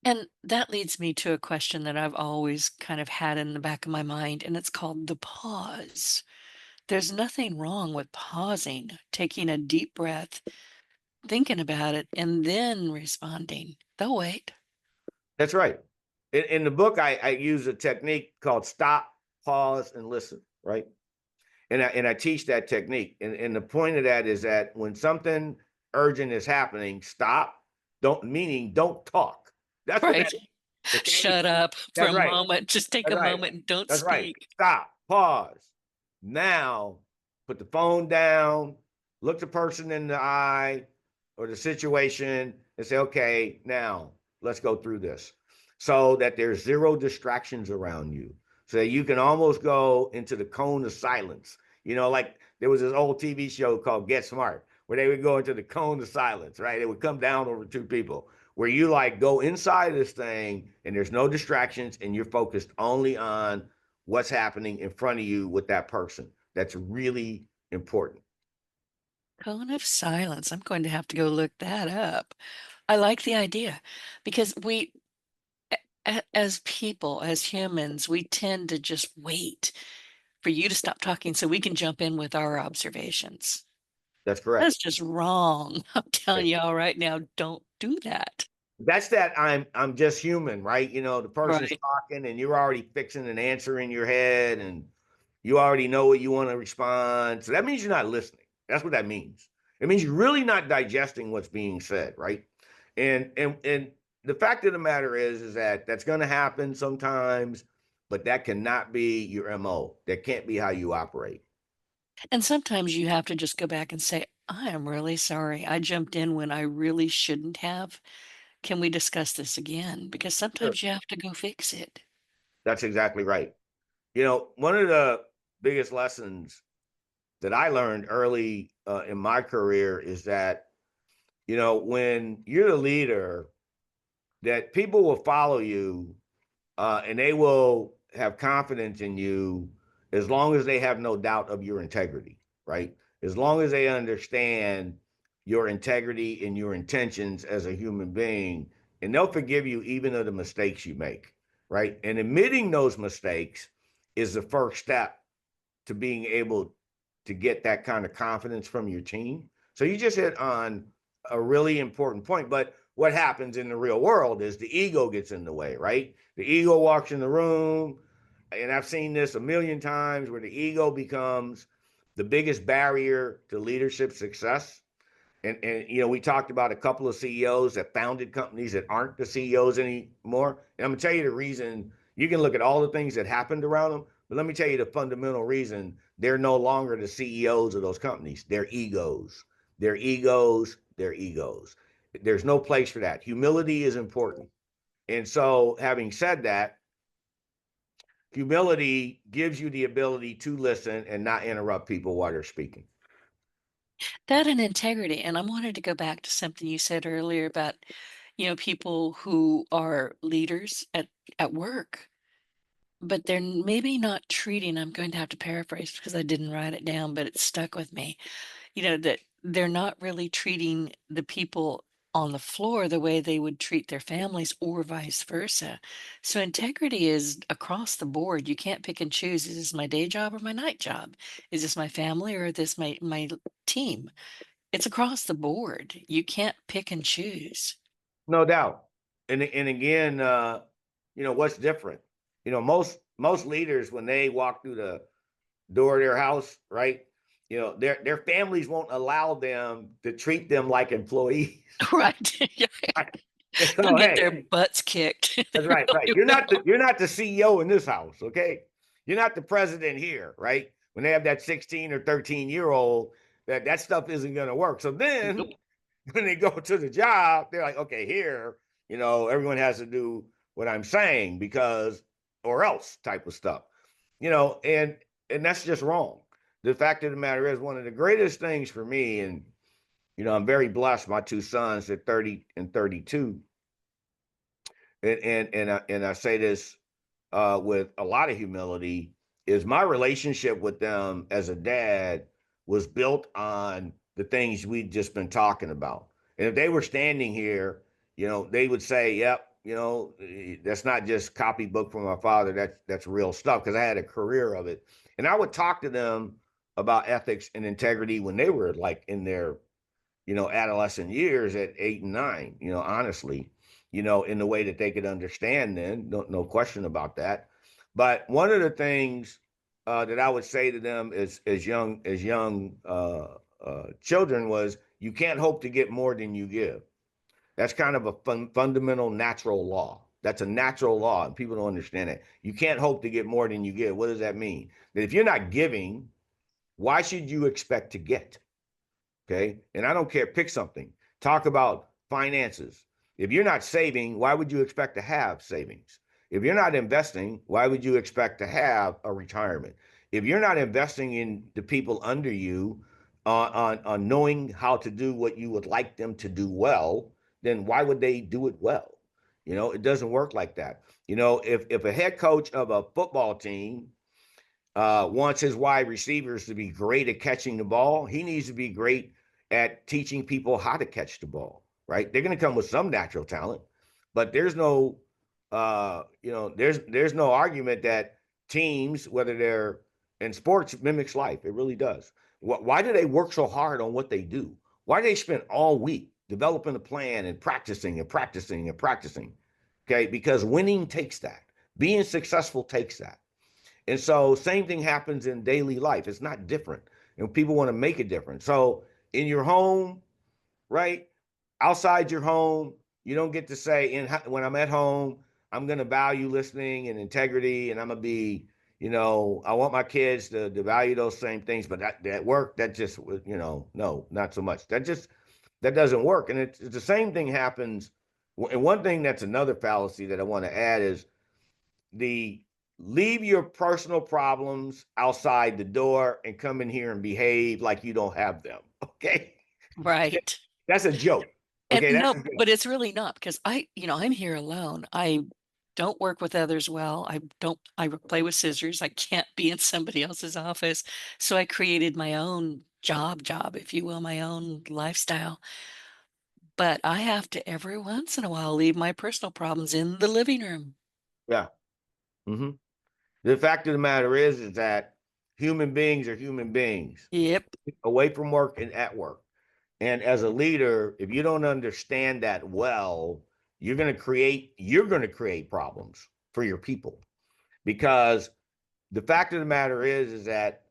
And that leads me to a question that I've always kind of had in the back of my mind, and it's called the pause. There's nothing wrong with pausing, taking a deep breath, thinking about it, and then responding. They'll wait. That's right. In the book, I use a technique called stop, pause, and listen, right? And I teach that technique. And the point of that is that when something urgent is happening, stop, don't talk. That's what Right. that is. Okay? Shut up for That's a right. moment. Just take That's a right. moment and don't That's right. speak. Stop, pause. Now, put the phone down, look the person in the eye or the situation and say, okay, now let's go through this, so that there's zero distractions around you. So that you can almost go into the cone of silence. Like there was this old TV show called Get Smart, where they would go into the cone of silence, right? It would come down over two people, where you like go inside this thing and there's no distractions and you're focused only on what's happening in front of you with that person. That's really important. Cone of silence. I'm going to have to go look that up. I like the idea because as people, as humans, we tend to just wait for you to stop talking so we can jump in with our observations. That's correct. That's just wrong. I'm telling Okay. y'all right now, don't do that. That's that I'm just human, right? The person's Right. talking and you're already fixing an answer in your head and you already know what you want to respond. So that means you're not listening. That's what that means. It means you're really not digesting what's being said, right? And the fact of the matter is that that's going to happen sometimes, but that cannot be your MO. That can't be how you operate. And sometimes you have to just go back and say, I am really sorry. I jumped in when I really shouldn't have. Can we discuss this again? Because Sure. sometimes you have to go fix it. That's exactly right. One of the biggest lessons that I learned early in my career is that, when you're the leader, that people will follow you and they will have confidence in you as long as they have no doubt of your integrity, right? As long as they understand your integrity and your intentions as a human being, and they'll forgive you even of the mistakes you make, right? And admitting those mistakes is the first step to being able to get that kind of confidence from your team. So you just hit on a really important point. But what happens in the real world is the ego gets in the way, right? The ego walks in the room. And I've seen this a million times where the ego becomes the biggest barrier to leadership success. And we talked about a couple of CEOs that founded companies that aren't the CEOs anymore. And I'm gonna tell you the reason. You can look at all the things that happened around them, but let me tell you the fundamental reason they're no longer the CEOs of those companies. They're egos. They're egos. They're egos. There's no place for that. Humility is important. And so, having said that, humility gives you the ability to listen and not interrupt people while they're speaking. That and integrity. And I wanted to go back to something you said earlier about, people who are leaders at work, but they're maybe not treating, I'm going to have to paraphrase because I didn't write it down, but it stuck with me. That they're not really treating the people on the floor the way they would treat their families or vice versa. So integrity is across the board. You can't pick and choose. Is this my day job or my night job? Is this my family or is this my team? It's across the board. You can't pick and choose. No doubt. And again, what's different? Most leaders when they walk through door of their house, right? Their families won't allow them to treat them like employees. Right. They'll So get their hey, butts kicked. They that's right, right. really You're not the CEO in this house, okay? You're not the president here, right? When they have that 16 or 13-year-old, that stuff isn't going to work. So then will. when they go to the job, they're like, okay, here, everyone has to do what I'm saying because or else type of stuff. And that's just wrong. The fact of the matter is one of the greatest things for me, and I'm very blessed. My two sons are 30 and 32. And I say this with a lot of humility, is my relationship with them as a dad was built on the things we'd just been talking about. And if they were standing here, they would say, "Yep, that's not just copybook from my father. That's real stuff." Because I had a career of it, and I would talk to them about ethics and integrity when they were like in their adolescent years at 8 and 9, honestly, in the way that they could understand then, no question about that. But one of the things that I would say to them as young children was, you can't hope to get more than you give. That's kind of a fundamental natural law. That's a natural law, and people don't understand it. You can't hope to get more than you give. What does that mean? That if you're not giving, why should you expect to get? Okay. And I don't care, pick something. Talk about finances. If you're not saving, why would you expect to have savings? If you're not investing, why would you expect to have a retirement? If you're not investing in the people under you on knowing how to do what you would like them to do well, then why would they do it well? It doesn't work like that. If a head coach of a football team wants his wide receivers to be great at catching the ball, he needs to be great at teaching people how to catch the ball, right? They're going to come with some natural talent, but there's no argument that teams, whether they're in sports, mimics life. It really does. Why do they work so hard on what they do? Why do they spend all week developing a plan and practicing and practicing and practicing? Okay, because winning takes that. Being successful takes that. And so same thing happens in daily life. It's not different. And people want to make it different. So in your home, right? Outside your home, you don't get to say when I'm at home, I'm going to value listening and integrity, and I'm going to be, I want my kids to value those same things. But that work, that just, no, not so much. That doesn't work. And it's the same thing happens. And one thing that's another fallacy that I want to add is the leave your personal problems outside the door and come in here and behave like you don't have them. Okay. Right. That's a joke. And Okay. That's no, a joke. but it's really not because I'm here alone. I don't work with others well. I play with scissors. I can't be in somebody else's office. So I created my own job, if you will, my own lifestyle. But I have to every once in a while leave my personal problems in the living room. Yeah. hmm The fact of the matter is that human beings are human beings, Yep. away from work and at work. And as a leader, if you don't understand that well, you're going to create problems for your people, because the fact of the matter is that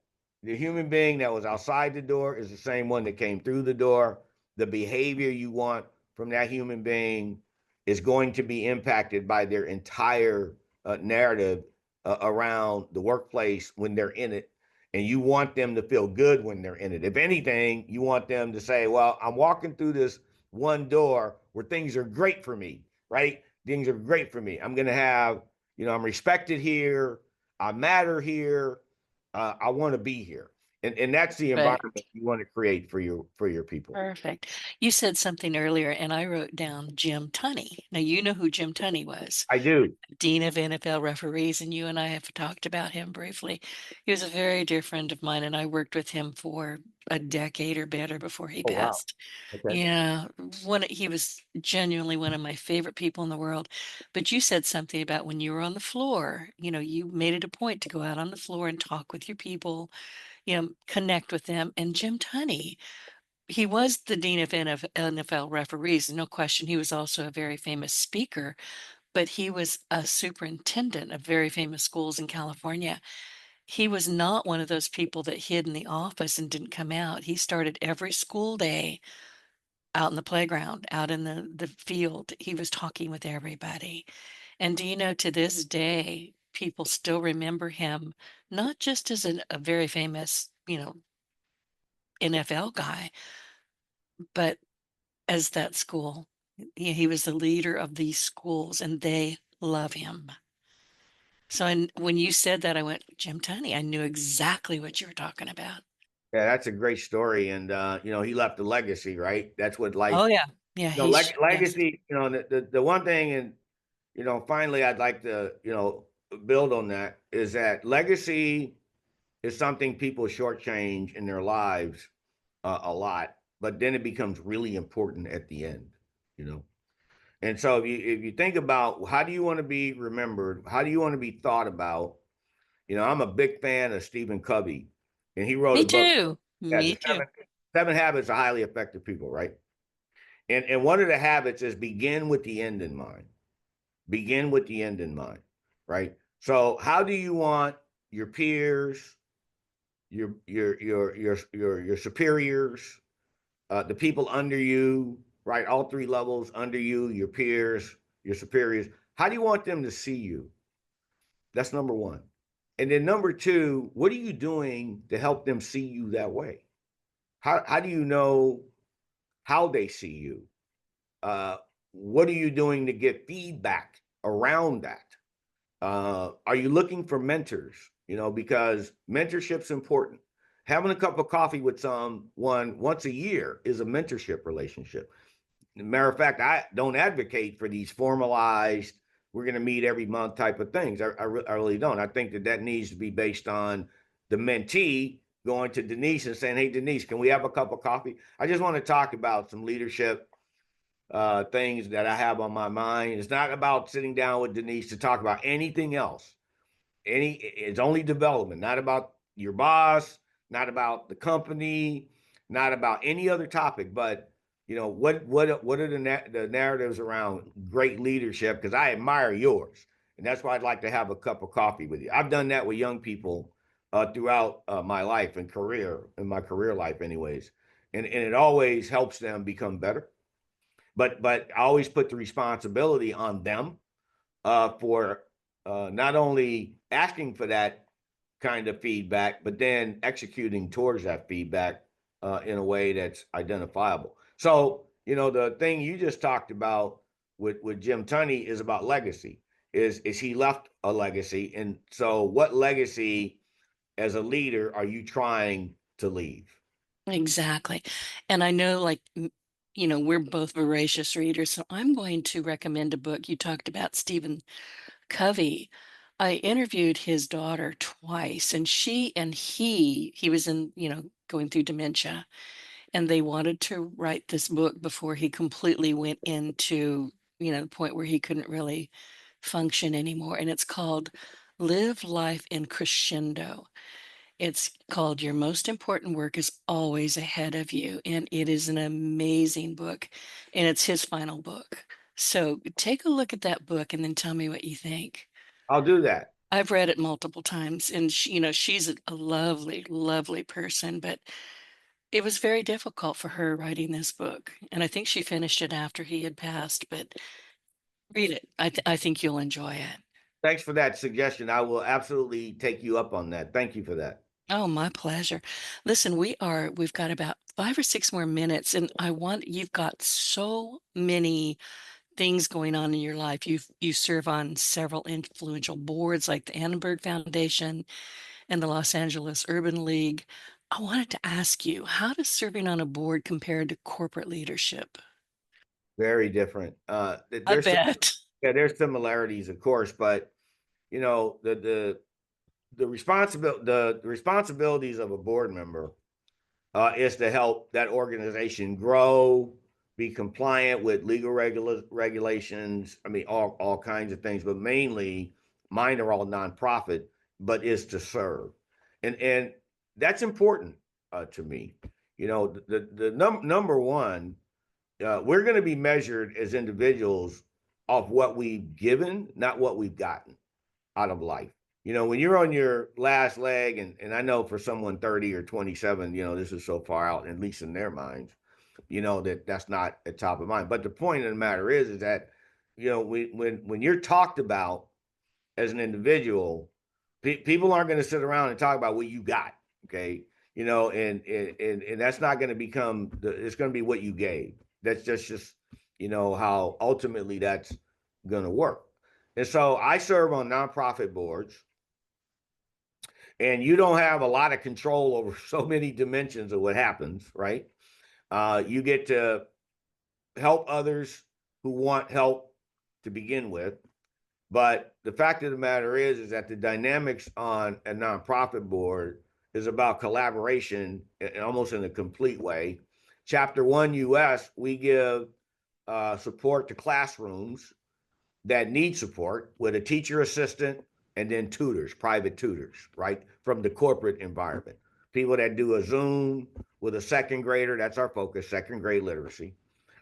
the human being that was outside the door is the same one that came through the door. The behavior you want from that human being is going to be impacted by their entire narrative around the workplace when they're in it. And you want them to feel good when they're in it. If anything, you want them to say, well, I'm walking through this one door where things are great for me, right? Things are great for me. I'm going to have, I'm respected here. I matter here. I want to be here, and that's the environment Perfect. you want to create for your people. Perfect. You said something earlier, and I wrote down Jim Tunney. Now, you know who Jim Tunney was. I do. Dean of NFL referees, and you and I have talked about him briefly. He was a very dear friend of mine, and I worked with him for a decade or better before he Oh wow. passed. Okay. Yeah, he was genuinely one of my favorite people in the world. But you said something about when you were on the floor, you made it a point to go out on the floor and talk with your people, connect with them. And Jim Tunney, he was the dean of NFL referees, no question. He was also a very famous speaker, but he was a superintendent of very famous schools in California. He was not one of those people that hid in the office and didn't come out. He started every school day out in the playground, out in the field. He was talking with everybody. And do you know, to this day, people still remember him, not just as a very famous, NFL guy, but as that school. He was the leader of these schools and they love him. So when you said that, I went, Jim Tunney, I knew exactly what you were talking about. Yeah, that's a great story. And, he left a legacy, right? That's what life, Oh, yeah. Yeah, yes. legacy, the one thing, and, finally, I'd like to, build on that is that legacy is something people shortchange in their lives a lot, but then it becomes really important at the end, you know. And so if you think about how do you want to be remembered, how do you want to be thought about, I'm a big fan of Stephen Covey, and he wrote Me a book, too. yeah, Me the too. seven habits of highly effective people, right? And one of the habits is begin with the end in mind. Begin with the end in mind, right? So how do you want your peers, your superiors, the people under you, right? All three levels under you, your peers, your superiors. How do you want them to see you? That's number one. And then number two, what are you doing to help them see you that way? How do you know how they see you? Uh, what are you doing to get feedback around that? Are you looking for mentors? Because mentorship's important. Having a cup of coffee with someone once a year is a mentorship relationship. Matter of fact, I don't advocate for these formalized, we're going to meet every month type of things. I really don't. I think that needs to be based on the mentee going to Denise and saying, hey, Denise, can we have a cup of coffee? I just want to talk about some leadership things that I have on my mind. It's not about sitting down with Denise to talk about anything else. It's only development, not about your boss, not about the company, not about any other topic, but what are the narratives around great leadership? Because I admire yours, and that's why I'd like to have a cup of coffee with you. I've done that with young people throughout my life and in my career life, anyways, and it always helps them become better. But I always put the responsibility on them for not only asking for that kind of feedback, but then executing towards that feedback in a way that's identifiable. So, the thing you just talked about with Jim Tunney is about legacy. Is he left a legacy? And so, what legacy as a leader are you trying to leave? Exactly. And I know, like, we're both voracious readers, so I'm going to recommend a book. You talked about Stephen Covey. I interviewed his daughter twice, and he was going through dementia, and they wanted to write this book before he completely went into, the point where he couldn't really function anymore. And it's called Live Life in Crescendo. It's called Your Most Important Work is Always Ahead of You. And it is an amazing book. And it's his final book. So take a look at that book and then tell me what you think. I'll do that. I've read it multiple times, and she's a lovely, lovely person, but it was very difficult for her writing this book. And I think she finished it after he had passed, but read it. I think you'll enjoy it. Thanks for that suggestion. I will absolutely take you up on that. Thank you for that. Oh, my pleasure. Listen, we've got about 5 or 6 more minutes, and you've got so many things going on in your life. You serve on several influential boards like the Annenberg Foundation and the Los Angeles Urban League. I wanted to ask you, how does serving on a board compare to corporate leadership? Very different. I There's bet. yeah, there's similarities, of course, but the responsibilities of a board member is to help that organization grow, be compliant with legal regulations. I mean, all kinds of things, but mainly mine are all nonprofit, but is to serve, and that's important to me. Number one, we're going to be measured as individuals off what we've given, not what we've gotten out of life. when you're on your last leg, and I know for someone 30 or 27, this is so far out, at least in their minds, that's not at top of mind. But the point of the matter is that, when you're talked about as an individual, people aren't going to sit around and talk about what you got. Okay. And that's not going to become it's going to be what you gave. That's just, how ultimately that's going to work. And so I serve on nonprofit boards, and you don't have a lot of control over so many dimensions of what happens, right? You get to help others who want help to begin with. But the fact of the matter is that the dynamics on a nonprofit board is about collaboration, almost in a complete way. Chapter 1 US, we give support to classrooms that need support with a teacher assistant and then tutors, private tutors, right, from the corporate environment. People that do a Zoom with a second grader, that's our focus, second grade literacy,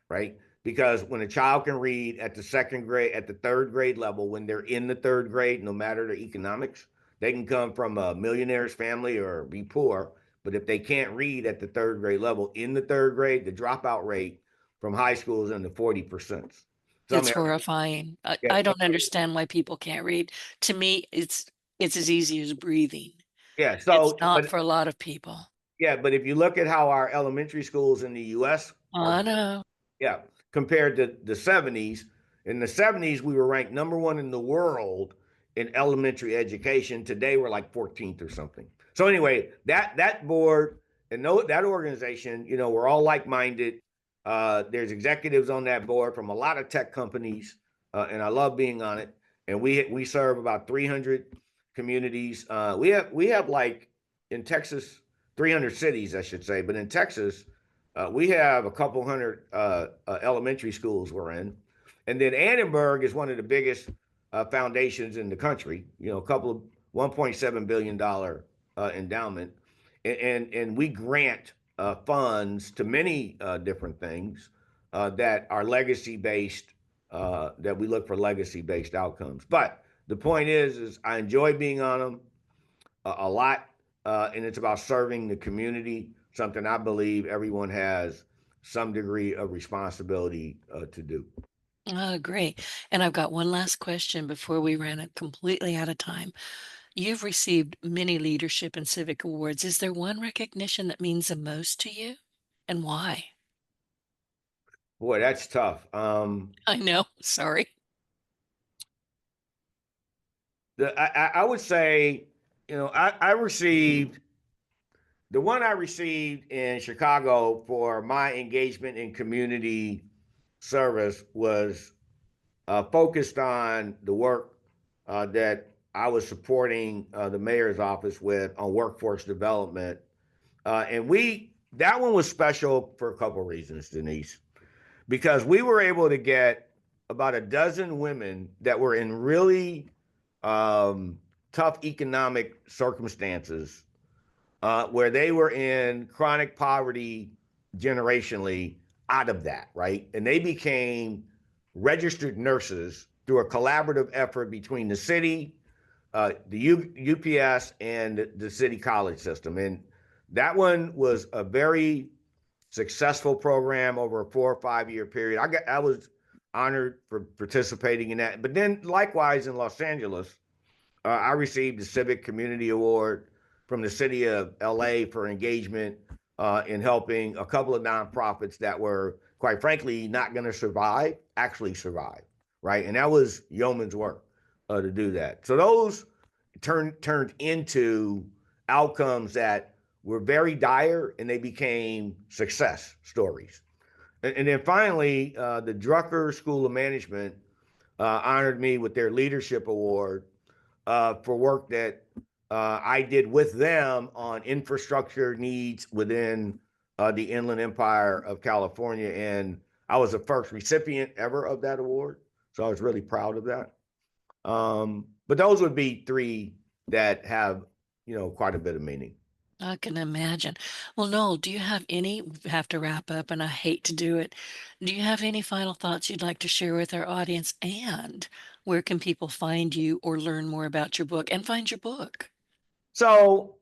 right? Because when a child can read at the second grade, at the third grade level, when they're in the third grade, no matter their economics, they can come from a millionaire's family or be poor. But if they can't read at the third grade level in the third grade, the dropout rate from high school is in the 40%. Some It's areas, horrifying. yeah, I some don't understand why people can't read. To me, it's as easy as breathing. yeah. It's So, not but for a lot of people. yeah, but if you look at how our elementary schools in the U.S. are, I know. yeah, compared to the 70s. In the 70s, we were ranked number one in the world in elementary education. Today, we're like 14th or something. So anyway, that board and that organization, we're all like-minded. There's executives on that board from a lot of tech companies, and I love being on it. And we serve about 300 communities. We have like in Texas 300 cities, I should say, but in Texas we have a couple hundred elementary schools we're in, and then Annenberg is one of the biggest foundations in the country. A couple of $1.7 billion endowment, and we grant funds to many different things that are legacy based. That we look for legacy based outcomes. But the point is I enjoy being on them a lot, and it's about serving the community. Something I believe everyone has some degree of responsibility to do. Oh, great. And I've got one last question before we ran it completely out of time. You've received many leadership and civic awards. Is there one recognition that means the most to you, and why? Boy, that's tough. I know. Sorry. I would say, I received the one I received in Chicago for my engagement in community service was focused on the work that I was supporting the mayor's office with on workforce development. And that one was special for a couple of reasons, Denise, because we were able to get about a dozen women that were in really tough economic circumstances, where they were in chronic poverty generationally, out of that, right? And they became registered nurses through a collaborative effort between the city, UPS, and the city college system. And that one was a very successful program over a 4 or 5 year period. I was honored for participating in that. But then likewise in Los Angeles, I received the Civic Community Award from the city of LA for engagement in helping a couple of nonprofits that were, quite frankly, not going to actually survive, right? And that was yeoman's work to do that. So those turned into outcomes that were very dire, and they became success stories. And then finally, the Drucker School of Management honored me with their leadership award for work that I did with them on infrastructure needs within the Inland Empire of California. And I was the first recipient ever of that award. So I was really proud of that. But those would be three that have, quite a bit of meaning. I can imagine. Well, Noel, do you have we have to wrap up and I hate to do it. Do you have any final thoughts you'd like to share with our audience? And Where can people find you or learn more about your book and find your book? So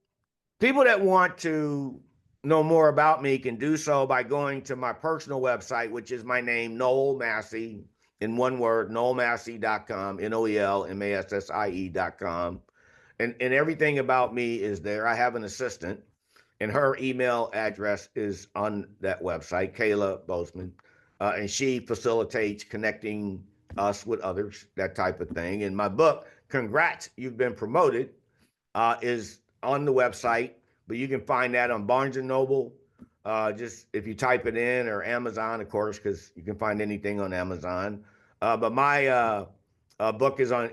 people that want to know more about me can do so by going to my personal website, which is my name, Noel Massey, in one word, noelmassie.com, NOELMASSIE.com. And everything about me is there. I have an assistant, and her email address is on that website, Kayla Bozeman, and she facilitates connecting us with others, that type of thing. And my book, Congrats, You've Been Promoted, is on the website, but you can find that on Barnes and Noble. Just if you type it in, or Amazon, of course, because you can find anything on Amazon. But my book is on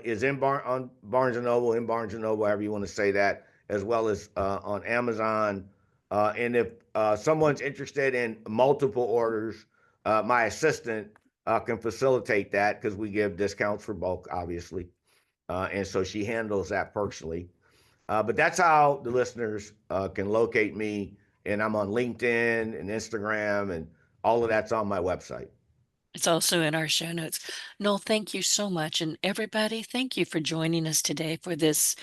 Barnes and Noble, in Barnes and Noble, however you want to say that, as well as on Amazon. And if someone's interested in multiple orders, my assistant can facilitate that, because we give discounts for bulk, obviously. And so she handles that personally. But that's how the listeners can locate me. And I'm on LinkedIn and Instagram, and all of that's on my website. It's also in our show notes. Noel, thank you so much. And everybody, thank you for joining us today for this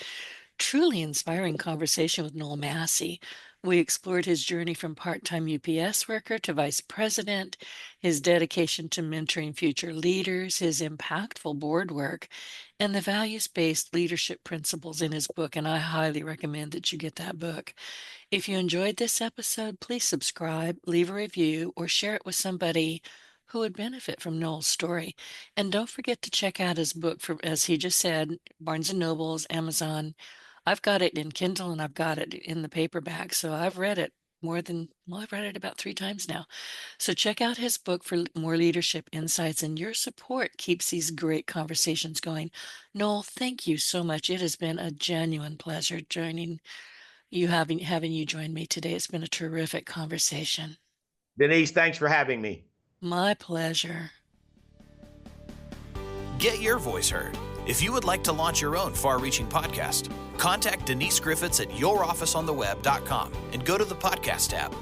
truly inspiring conversation with Noel Massey. We explored his journey from part-time UPS worker to vice president, his dedication to mentoring future leaders, his impactful board work, and the values-based leadership principles in his book. And I highly recommend that you get that book. If you enjoyed this episode, please subscribe, leave a review, or share it with somebody who would benefit from Noel's story. And don't forget to check out his book, for, as he just said, Barnes & Noble's, Amazon. I've got it in Kindle and I've got it in the paperback. So I've read it I've read it about 3 times now. So check out his book for more leadership insights, and your support keeps these great conversations going. Noel, thank you so much. It has been a genuine pleasure having you join me today. It's been a terrific conversation. Denise, thanks for having me. My pleasure. Get your voice heard. If you would like to launch your own far-reaching podcast, contact Denise Griffitts at yourofficeontheweb.com and go to the podcast tab.